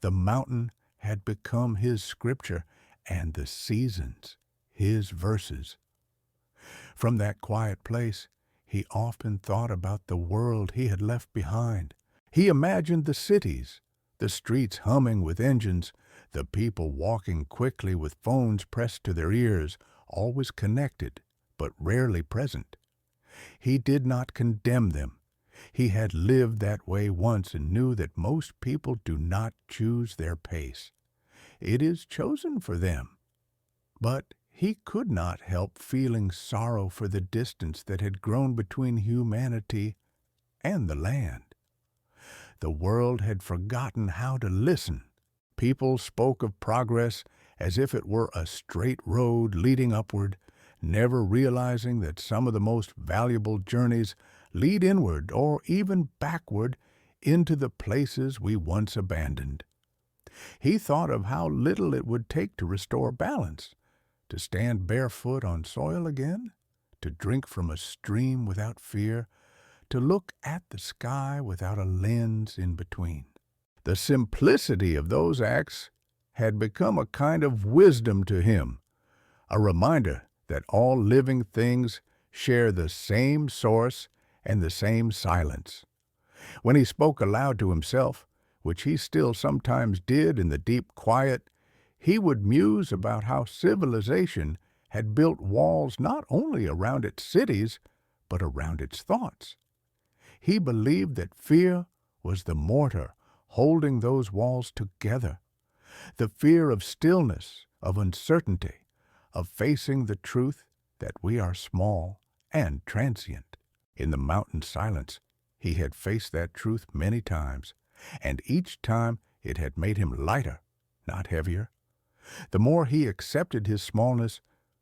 The mountain had become his scripture and the seasons his verses. From that quiet place, he often thought about the world he had left behind, He imagined the cities, the streets humming with engines, the people walking quickly with phones pressed to their ears, always connected, but rarely present. He did not condemn them. He had lived that way once and knew that most people do not choose their pace. It is chosen for them. But he could not help feeling sorrow for the distance that had grown between humanity and the land. The world had forgotten how to listen. People spoke of progress as if it were a straight road leading upward, never realizing that some of the most valuable journeys lead inward or even backward into the places we once abandoned. He thought of how little it would take to restore balance, to stand barefoot on soil again, to drink from a stream without fear, to look at the sky without a lens in between. The simplicity of those acts had become a kind of wisdom to him, a reminder that all living things share the same source and the same silence. When he spoke aloud to himself, which he still sometimes did in the deep quiet, he would muse about how civilization had built walls not only around its cities, but around its thoughts. He believed that fear was the mortar holding those walls together, the fear of stillness, of uncertainty, of facing the truth that we are small and transient. In the mountain silence, he had faced that truth many times, and each time it had made him lighter, not heavier. The more he accepted his smallness,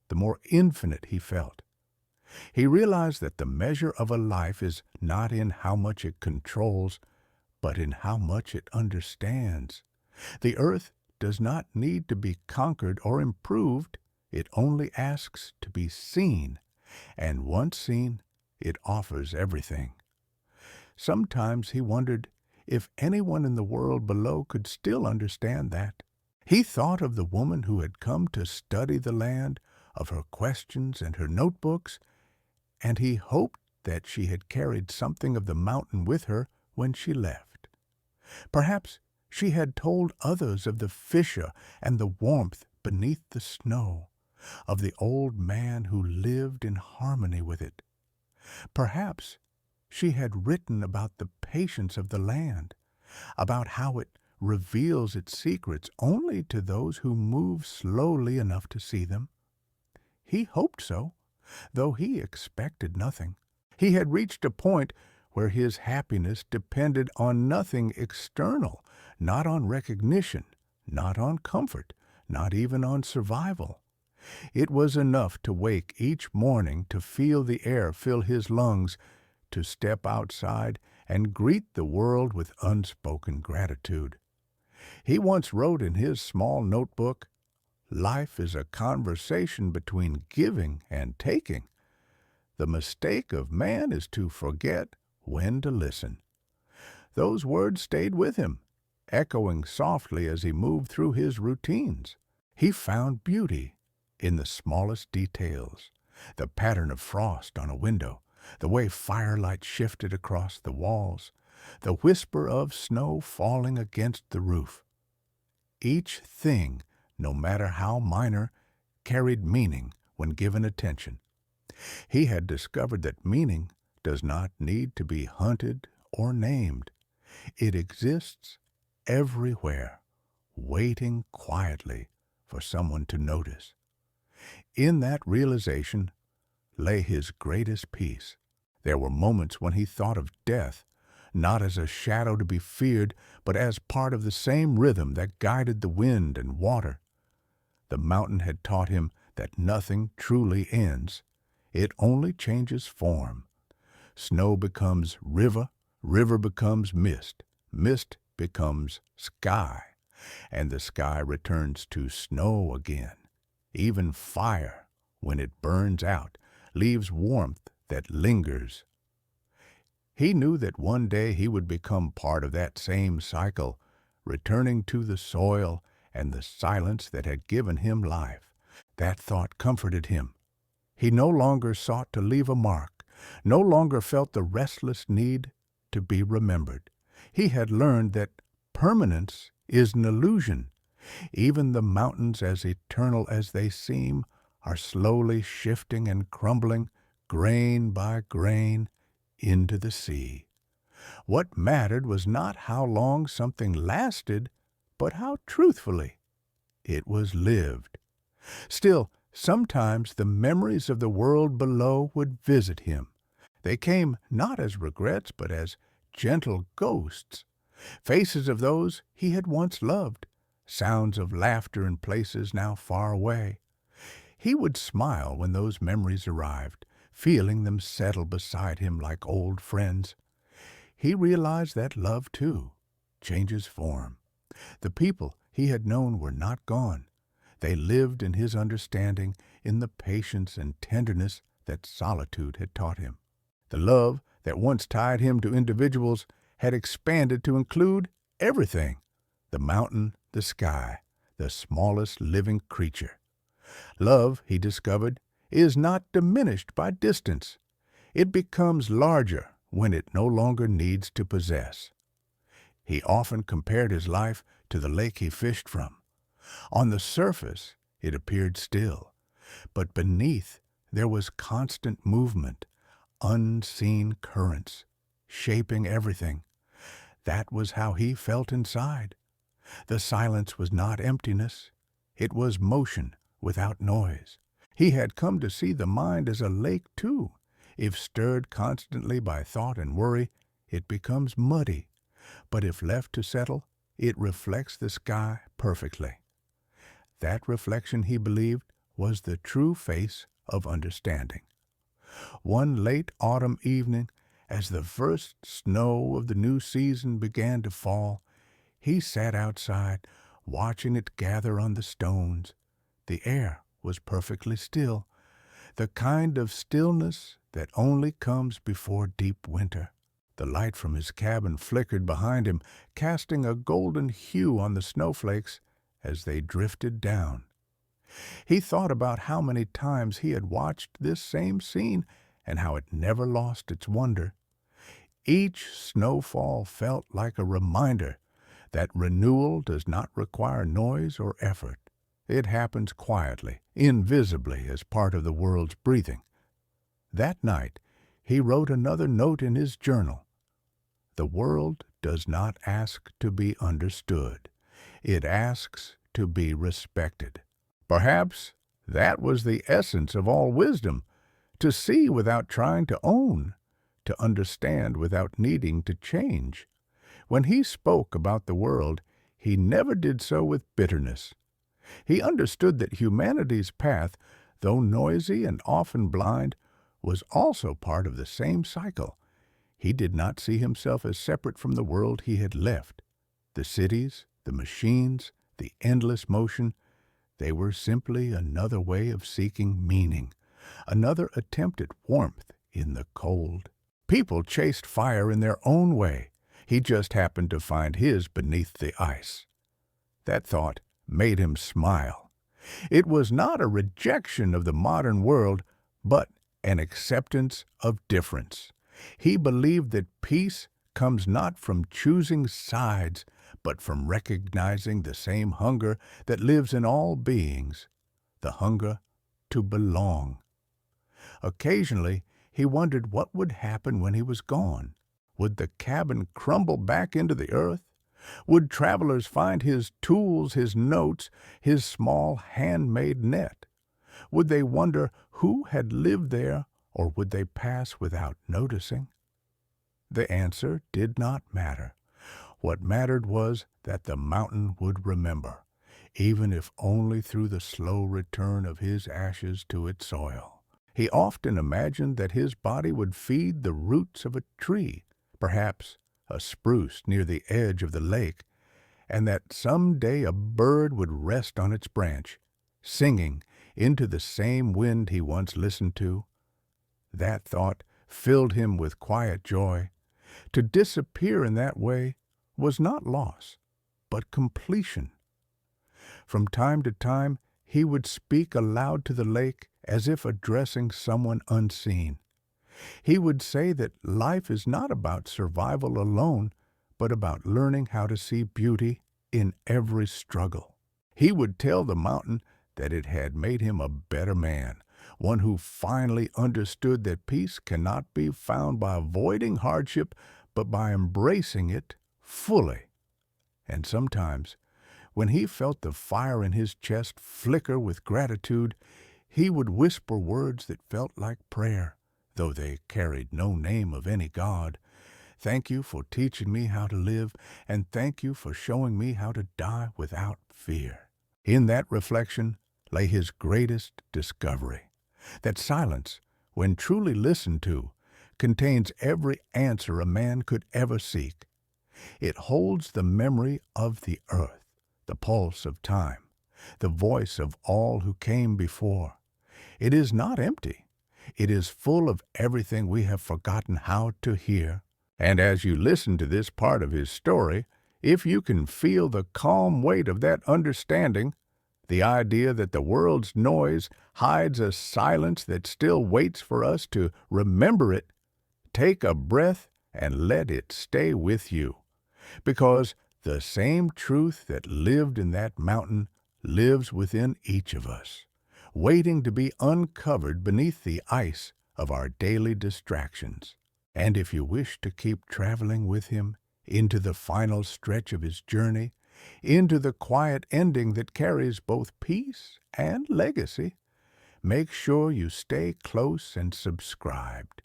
the more infinite he felt. He realized that the measure of a life is not in how much it controls, but in how much it understands. The earth does not need to be conquered or improved. It only asks to be seen, and once seen, it offers everything. Sometimes he wondered if anyone in the world below could still understand that. He thought of the woman who had come to study the land, of her questions and her notebooks, and he hoped that she had carried something of the mountain with her when she left. Perhaps she had told others of the fissure and the warmth beneath the snow, of the old man who lived in harmony with it. Perhaps she had written about the patience of the land, about how it reveals its secrets only to those who move slowly enough to see them. He hoped so, though he expected nothing. He had reached a point where his happiness depended on nothing external, not on recognition, not on comfort, not even on survival. It was enough to wake each morning to feel the air fill his lungs, to step outside and greet the world with unspoken gratitude. He once wrote in his small notebook, "Life is a conversation between giving and taking. The mistake of man is to forget when to listen." Those words stayed with him, echoing softly as he moved through his routines. He found beauty in the smallest details, the pattern of frost on a window, the way firelight shifted across the walls, the whisper of snow falling against the roof. Each thing, no matter how minor, carried meaning when given attention. He had discovered that meaning does not need to be hunted or named. It exists everywhere, waiting quietly for someone to notice. In that realization lay his greatest peace. There were moments when he thought of death, not as a shadow to be feared, but as part of the same rhythm that guided the wind and water. The mountain had taught him that nothing truly ends. It only changes form. Snow becomes river, river becomes mist, mist becomes sky, and the sky returns to snow again. Even fire, when it burns out, leaves warmth that lingers. He knew that one day he would become part of that same cycle, returning to the soil and the silence that had given him life. That thought comforted him. He no longer sought to leave a mark, no longer felt the restless need to be remembered. He had learned that permanence is an illusion. Even the mountains, as eternal as they seem, are slowly shifting and crumbling, grain by grain, into the sea. What mattered was not how long something lasted, but how truthfully it was lived. Still, sometimes the memories of the world below would visit him. They came not as regrets, but as gentle ghosts, faces of those he had once loved, sounds of laughter in places now far away. He would smile when those memories arrived, feeling them settle beside him like old friends. He realized that love, too, changes form. The people he had known were not gone. They lived in his understanding, in the patience and tenderness that solitude had taught him. The love that once tied him to individuals had expanded to include everything: the mountain, the sky, the smallest living creature. Love, he discovered, is not diminished by distance. It becomes larger when it no longer needs to possess. He often compared his life to the lake he fished from. On the surface, it appeared still, but beneath there was constant movement, unseen currents, shaping everything. That was how he felt inside. The silence was not emptiness. It was motion without noise. He had come to see the mind as a lake, too. If stirred constantly by thought and worry, it becomes muddy. But if left to settle, it reflects the sky perfectly. That reflection, he believed, was the true face of understanding. One late autumn evening, as the first snow of the new season began to fall, he sat outside, watching it gather on the stones. The air was perfectly still, the kind of stillness that only comes before deep winter. The light from his cabin flickered behind him, casting a golden hue on the snowflakes as they drifted down. He thought about how many times he had watched this same scene and how it never lost its wonder. Each snowfall felt like a reminder that renewal does not require noise or effort. It happens quietly, invisibly, as part of the world's breathing. That night, he wrote another note in his journal. The world does not ask to be understood. It asks to be respected. Perhaps that was the essence of all wisdom, to see without trying to own, to understand without needing to change. When he spoke about the world, he never did so with bitterness. He understood that humanity's path, though noisy and often blind, was also part of the same cycle. He did not see himself as separate from the world he had left. The cities, the machines, the endless motion, they were simply another way of seeking meaning, another attempt at warmth in the cold. People chased fire in their own way. He just happened to find his beneath the ice. That thought made him smile. It was not a rejection of the modern world, but an acceptance of difference. He believed that peace comes not from choosing sides, but from recognizing the same hunger that lives in all beings, the hunger to belong. Occasionally, he wondered what would happen when he was gone. Would the cabin crumble back into the earth? Would travelers find his tools, his notes, his small handmade net? Would they wonder who had lived there, or would they pass without noticing? The answer did not matter. What mattered was that the mountain would remember, even if only through the slow return of his ashes to its soil. He often imagined that his body would feed the roots of a tree, perhaps a spruce near the edge of the lake, and that some day a bird would rest on its branch, singing into the same wind he once listened to. That thought filled him with quiet joy. To disappear in that way was not loss, but completion. From time to time, he would speak aloud to the lake as if addressing someone unseen. He would say that life is not about survival alone, but about learning how to see beauty in every struggle. He would tell the mountain that it had made him a better man, one who finally understood that peace cannot be found by avoiding hardship, but by embracing it fully. And sometimes, when he felt the fire in his chest flicker with gratitude, he would whisper words that felt like prayer, though they carried no name of any god. Thank you for teaching me how to live, and thank you for showing me how to die without fear. In that reflection lay his greatest discovery, that silence, when truly listened to, contains every answer a man could ever seek. It holds the memory of the earth, the pulse of time, the voice of all who came before. It is not empty. It is full of everything we have forgotten how to hear. And as you listen to this part of his story, if you can feel the calm weight of that understanding, the idea that the world's noise hides a silence that still waits for us to remember it, take a breath and let it stay with you. Because the same truth that lived in that mountain lives within each of us, waiting to be uncovered beneath the ice of our daily distractions. And if you wish to keep traveling with him into the final stretch of his journey, into the quiet ending that carries both peace and legacy, make sure you stay close and subscribed,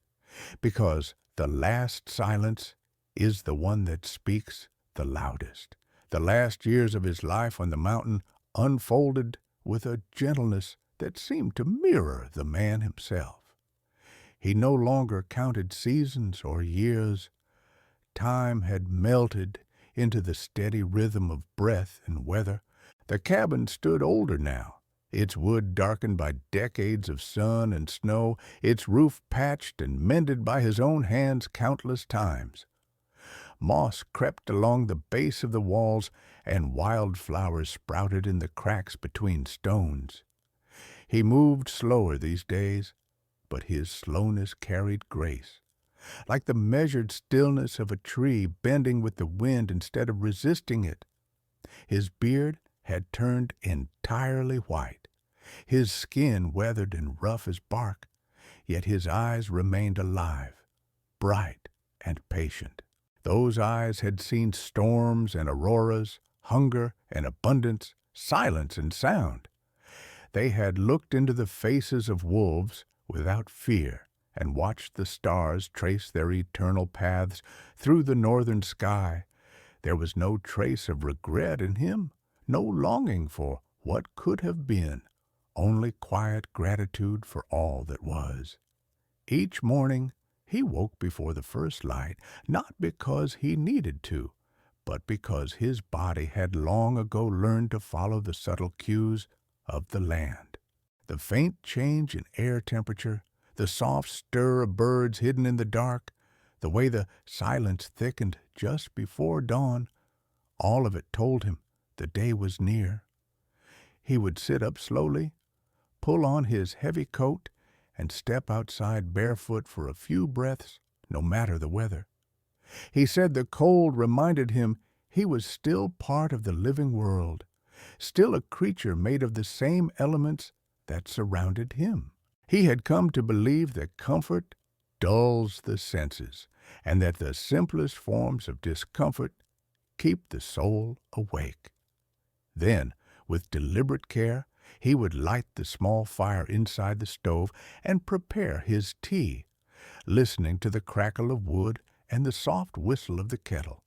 because the last silence is the one that speaks the loudest. The last years of his life on the mountain unfolded with a gentleness that seemed to mirror the man himself. He no longer counted seasons or years. Time had melted into the steady rhythm of breath and weather. The cabin stood older now, its wood darkened by decades of sun and snow, its roof patched and mended by his own hands countless times. Moss crept along the base of the walls, and wildflowers sprouted in the cracks between stones. He moved slower these days, but his slowness carried grace, like the measured stillness of a tree bending with the wind instead of resisting it. His beard had turned entirely white, his skin weathered and rough as bark, yet his eyes remained alive, bright and patient. Those eyes had seen storms and auroras, hunger and abundance, silence and sound. They had looked into the faces of wolves without fear, and watched the stars trace their eternal paths through the northern sky. There was no trace of regret in him, no longing for what could have been, only quiet gratitude for all that was. Each morning he woke before the first light, not because he needed to, but because his body had long ago learned to follow the subtle cues of the land. The faint change in air temperature, the soft stir of birds hidden in the dark, the way the silence thickened just before dawn, all of it told him the day was near. He would sit up slowly, pull on his heavy coat, and step outside barefoot for a few breaths, no matter the weather. He said the cold reminded him he was still part of the living world, still a creature made of the same elements that surrounded him. He had come to believe that comfort dulls the senses, and that the simplest forms of discomfort keep the soul awake. Then, with deliberate care, he would light the small fire inside the stove and prepare his tea, listening to the crackle of wood and the soft whistle of the kettle.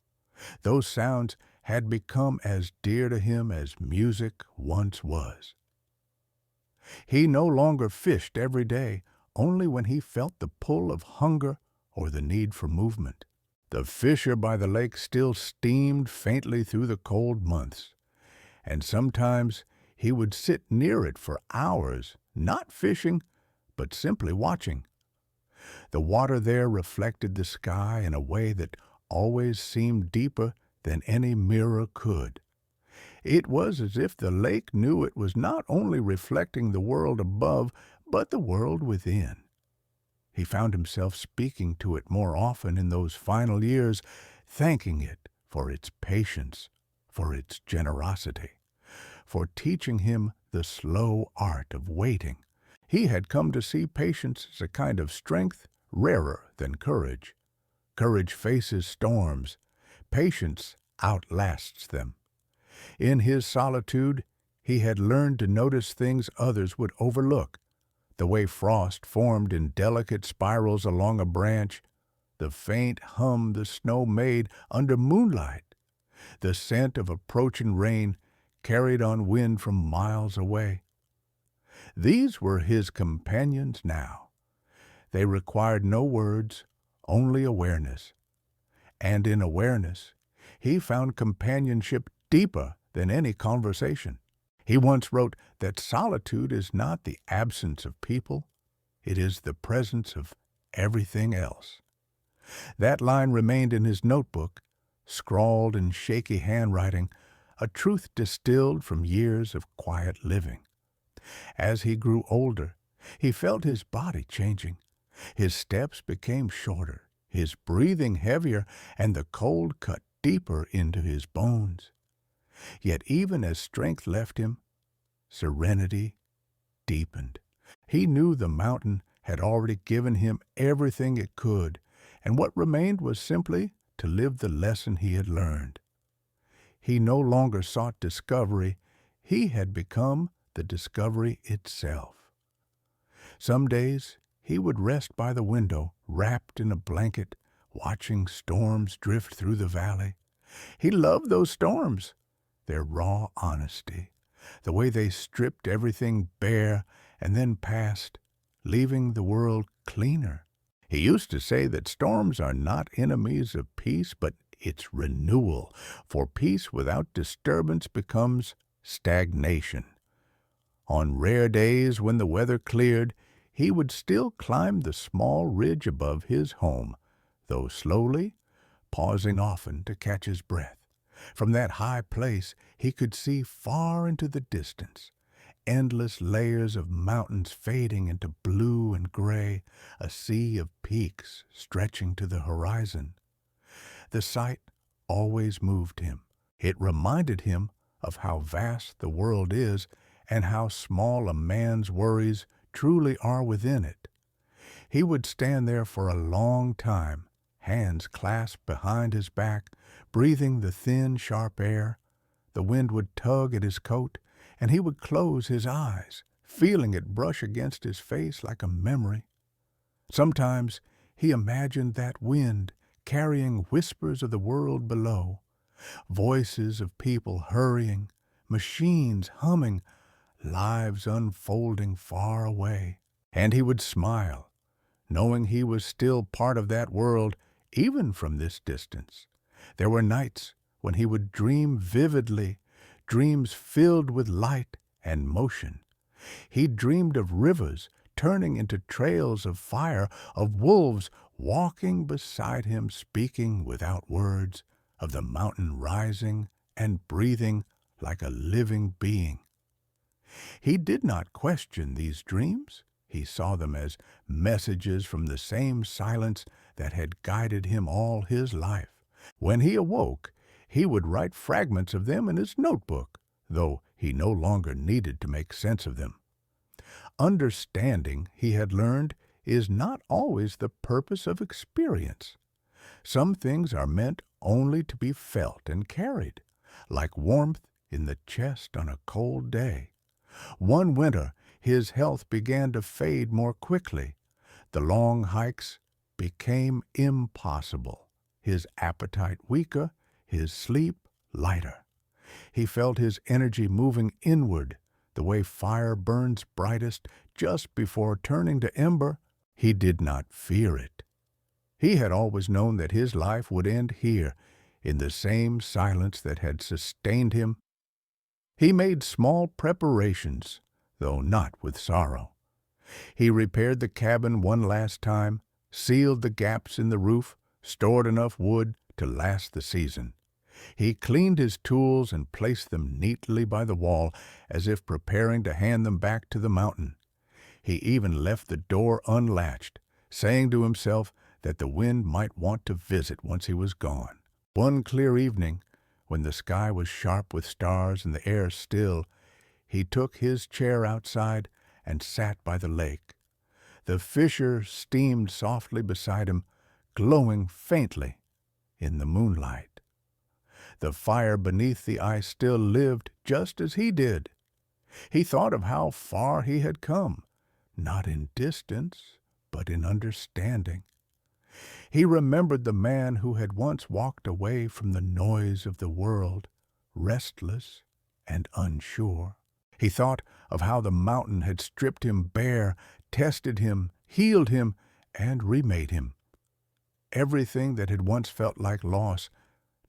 Those sounds had become as dear to him as music once was. He no longer fished every day, only when he felt the pull of hunger or the need for movement. The fissure by the lake still steamed faintly through the cold months, and sometimes he would sit near it for hours, not fishing, but simply watching. The water there reflected the sky in a way that always seemed deeper than any mirror could. It was as if the lake knew it was not only reflecting the world above, but the world within. He found himself speaking to it more often in those final years, thanking it for its patience, for its generosity, for teaching him the slow art of waiting. He had come to see patience as a kind of strength rarer than courage. Courage faces storms. Patience outlasts them. In his solitude, he had learned to notice things others would overlook. The way frost formed in delicate spirals along a branch, the faint hum the snow made under moonlight, the scent of approaching rain carried on wind from miles away. These were his companions now. They required no words, only awareness. And in awareness, he found companionship deeper than any conversation. He once wrote that solitude is not the absence of people, it is the presence of everything else. That line remained in his notebook, scrawled in shaky handwriting, a truth distilled from years of quiet living. As he grew older, he felt his body changing. His steps became shorter, his breathing heavier, and the cold cut deeper into his bones. Yet even as strength left him, serenity deepened. He knew the mountain had already given him everything it could, and what remained was simply to live the lesson he had learned. He no longer sought discovery. He had become the discovery itself. Some days he would rest by the window, wrapped in a blanket, watching storms drift through the valley. He loved those storms, their raw honesty, the way they stripped everything bare and then passed, leaving the world cleaner. He used to say that storms are not enemies of peace, but its renewal, for peace without disturbance becomes stagnation. On rare days when the weather cleared, he would still climb the small ridge above his home, though slowly, pausing often to catch his breath. From that high place he could see far into the distance, endless layers of mountains fading into blue and gray, a sea of peaks stretching to the horizon. The sight always moved him. It reminded him of how vast the world is and how small a man's worries truly are within it. He would stand there for a long time, hands clasped behind his back, breathing the thin, sharp air. The wind would tug at his coat, and he would close his eyes, feeling it brush against his face like a memory. Sometimes he imagined that wind carrying whispers of the world below, voices of people hurrying, machines humming, lives unfolding far away. And he would smile, knowing he was still part of that world, even from this distance. There were nights when he would dream vividly, dreams filled with light and motion. He dreamed of rivers turning into trails of fire, of wolves walking beside him, speaking without words, of the mountain rising and breathing like a living being. He did not question these dreams. He saw them as messages from the same silence that had guided him all his life. When he awoke, he would write fragments of them in his notebook, though he no longer needed to make sense of them. Understanding, he had learned, is not always the purpose of experience. Some things are meant only to be felt and carried, like warmth in the chest on a cold day. One winter, his health began to fade more quickly. The long hikes became impossible, his appetite weaker, his sleep lighter. He felt his energy moving inward, the way fire burns brightest just before turning to ember. He did not fear it. He had always known that his life would end here, in the same silence that had sustained him. He made small preparations, though not with sorrow. He repaired the cabin one last time, sealed the gaps in the roof, stored enough wood to last the season. He cleaned his tools and placed them neatly by the wall, as if preparing to hand them back to the mountain. He even left the door unlatched, saying to himself that the wind might want to visit once he was gone. One clear evening, when the sky was sharp with stars and the air still, he took his chair outside and sat by the lake. The fissure steamed softly beside him, glowing faintly in the moonlight. The fire beneath the ice still lived just as he did. He thought of how far he had come, not in distance, but in understanding. He remembered the man who had once walked away from the noise of the world, restless and unsure. He thought of how the mountain had stripped him bare, tested him, healed him, and remade him. Everything that had once felt like loss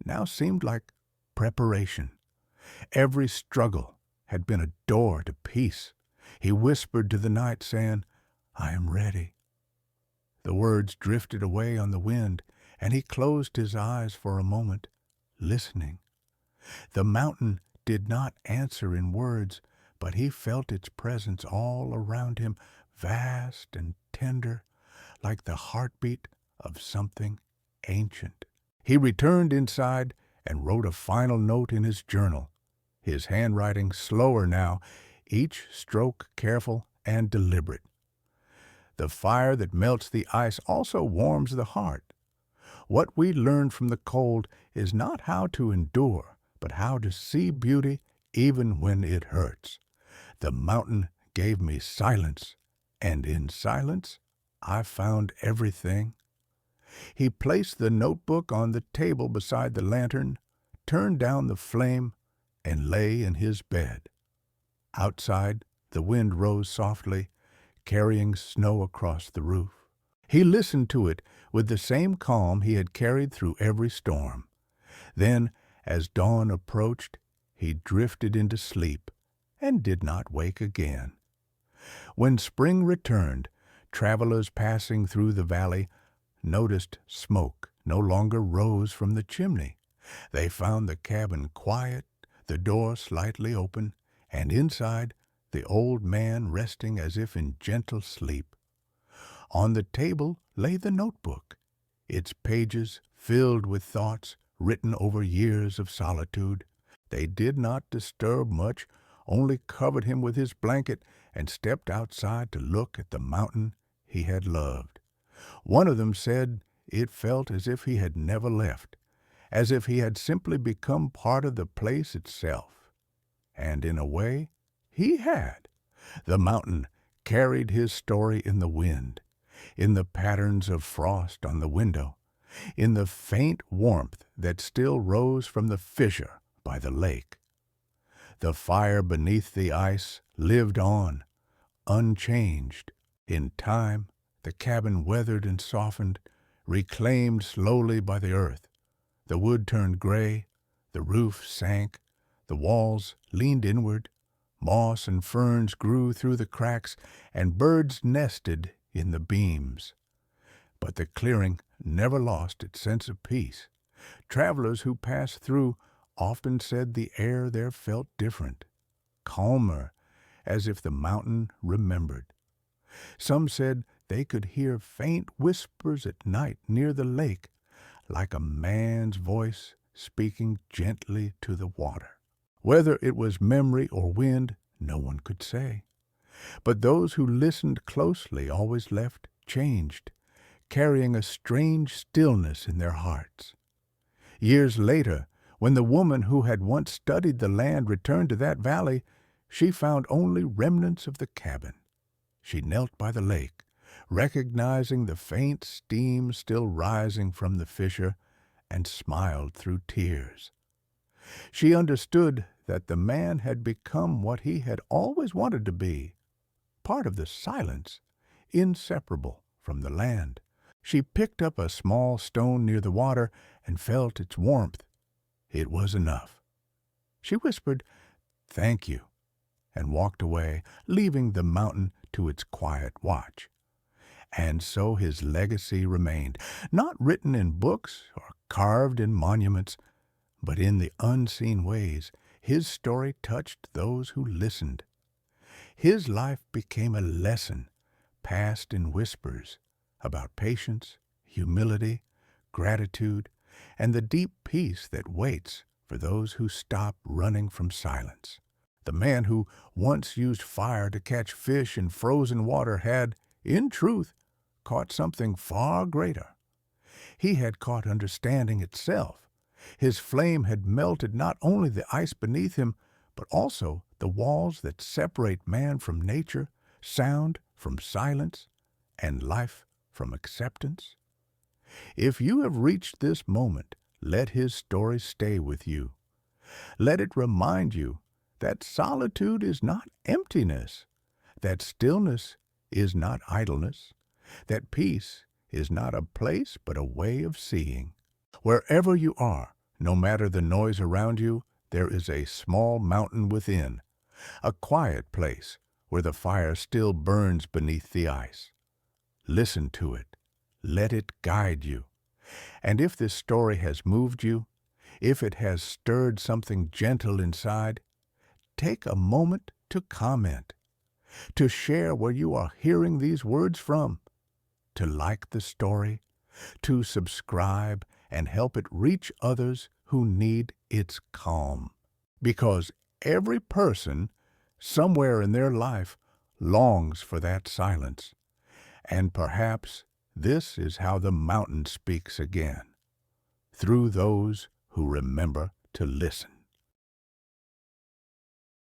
now seemed like preparation. Every struggle had been a door to peace. He whispered to the night, saying, "I am ready." The words drifted away on the wind, and he closed his eyes for a moment, listening. The mountain did not answer in words, but he felt its presence all around him, vast and tender, like the heartbeat of something ancient. He returned inside and wrote a final note in his journal, his handwriting slower now, each stroke careful and deliberate. The fire that melts the ice also warms the heart. What we learn from the cold is not how to endure, but how to see beauty even when it hurts. The mountain gave me silence, and in silence I found everything. He placed the notebook on the table beside the lantern, turned down the flame, and lay in his bed. Outside, the wind rose softly, carrying snow across the roof. He listened to it with the same calm he had carried through every storm. Then, as dawn approached, he drifted into sleep and did not wake again. When spring returned, travelers passing through the valley noticed smoke no longer rose from the chimney. They found the cabin quiet, the door slightly open, and inside the old man resting as if in gentle sleep. On the table lay the notebook, its pages filled with thoughts written over years of solitude. They did not disturb much, only covered him with his blanket and stepped outside to look at the mountain he had loved. One of them said it felt as if he had never left, as if he had simply become part of the place itself. And in a way, he had. The mountain carried his story in the wind, in the patterns of frost on the window, in the faint warmth that still rose from the fissure by the lake. The fire beneath the ice lived on, unchanged. In time, the cabin weathered and softened, reclaimed slowly by the earth. The wood turned gray, the roof sank, the walls leaned inward, moss and ferns grew through the cracks, and birds nested in the beams. But the clearing never lost its sense of peace. Travelers who passed through often said the air there felt different, calmer, as if the mountain remembered. Some said they could hear faint whispers at night near the lake, like a man's voice speaking gently to the water. Whether it was memory or wind, no one could say. But those who listened closely always left changed, carrying a strange stillness in their hearts. Years later, when the woman who had once studied the land returned to that valley, she found only remnants of the cabin. She knelt by the lake, recognizing the faint steam still rising from the fissure, and smiled through tears. She understood that the man had become what he had always wanted to be, part of the silence, inseparable from the land. She picked up a small stone near the water and felt its warmth. It was enough. She whispered, "Thank you," and walked away, leaving the mountain to its quiet watch. And so his legacy remained, not written in books or carved in monuments, but in the unseen ways his story touched those who listened. His life became a lesson, passed in whispers, about patience, humility, gratitude, and the deep peace that waits for those who stop running from silence. The man who once used fire to catch fish in frozen water had, in truth, caught something far greater. He had caught understanding itself. His flame had melted not only the ice beneath him, but also the walls that separate man from nature, sound from silence, and life from acceptance. If you have reached this moment, let his story stay with you. Let it remind you that solitude is not emptiness, that stillness is not idleness, that peace is not a place but a way of seeing. Wherever you are, no matter the noise around you, there is a small mountain within, a quiet place where the fire still burns beneath the ice. Listen to it. Let it guide you. And if this story has moved you, if it has stirred something gentle inside, take a moment to comment, to share where you are hearing these words from, to like the story, to subscribe and help it reach others who need its calm. Because every person, somewhere in their life, longs for that silence. And perhaps this is how the mountain speaks again, through those who remember to listen.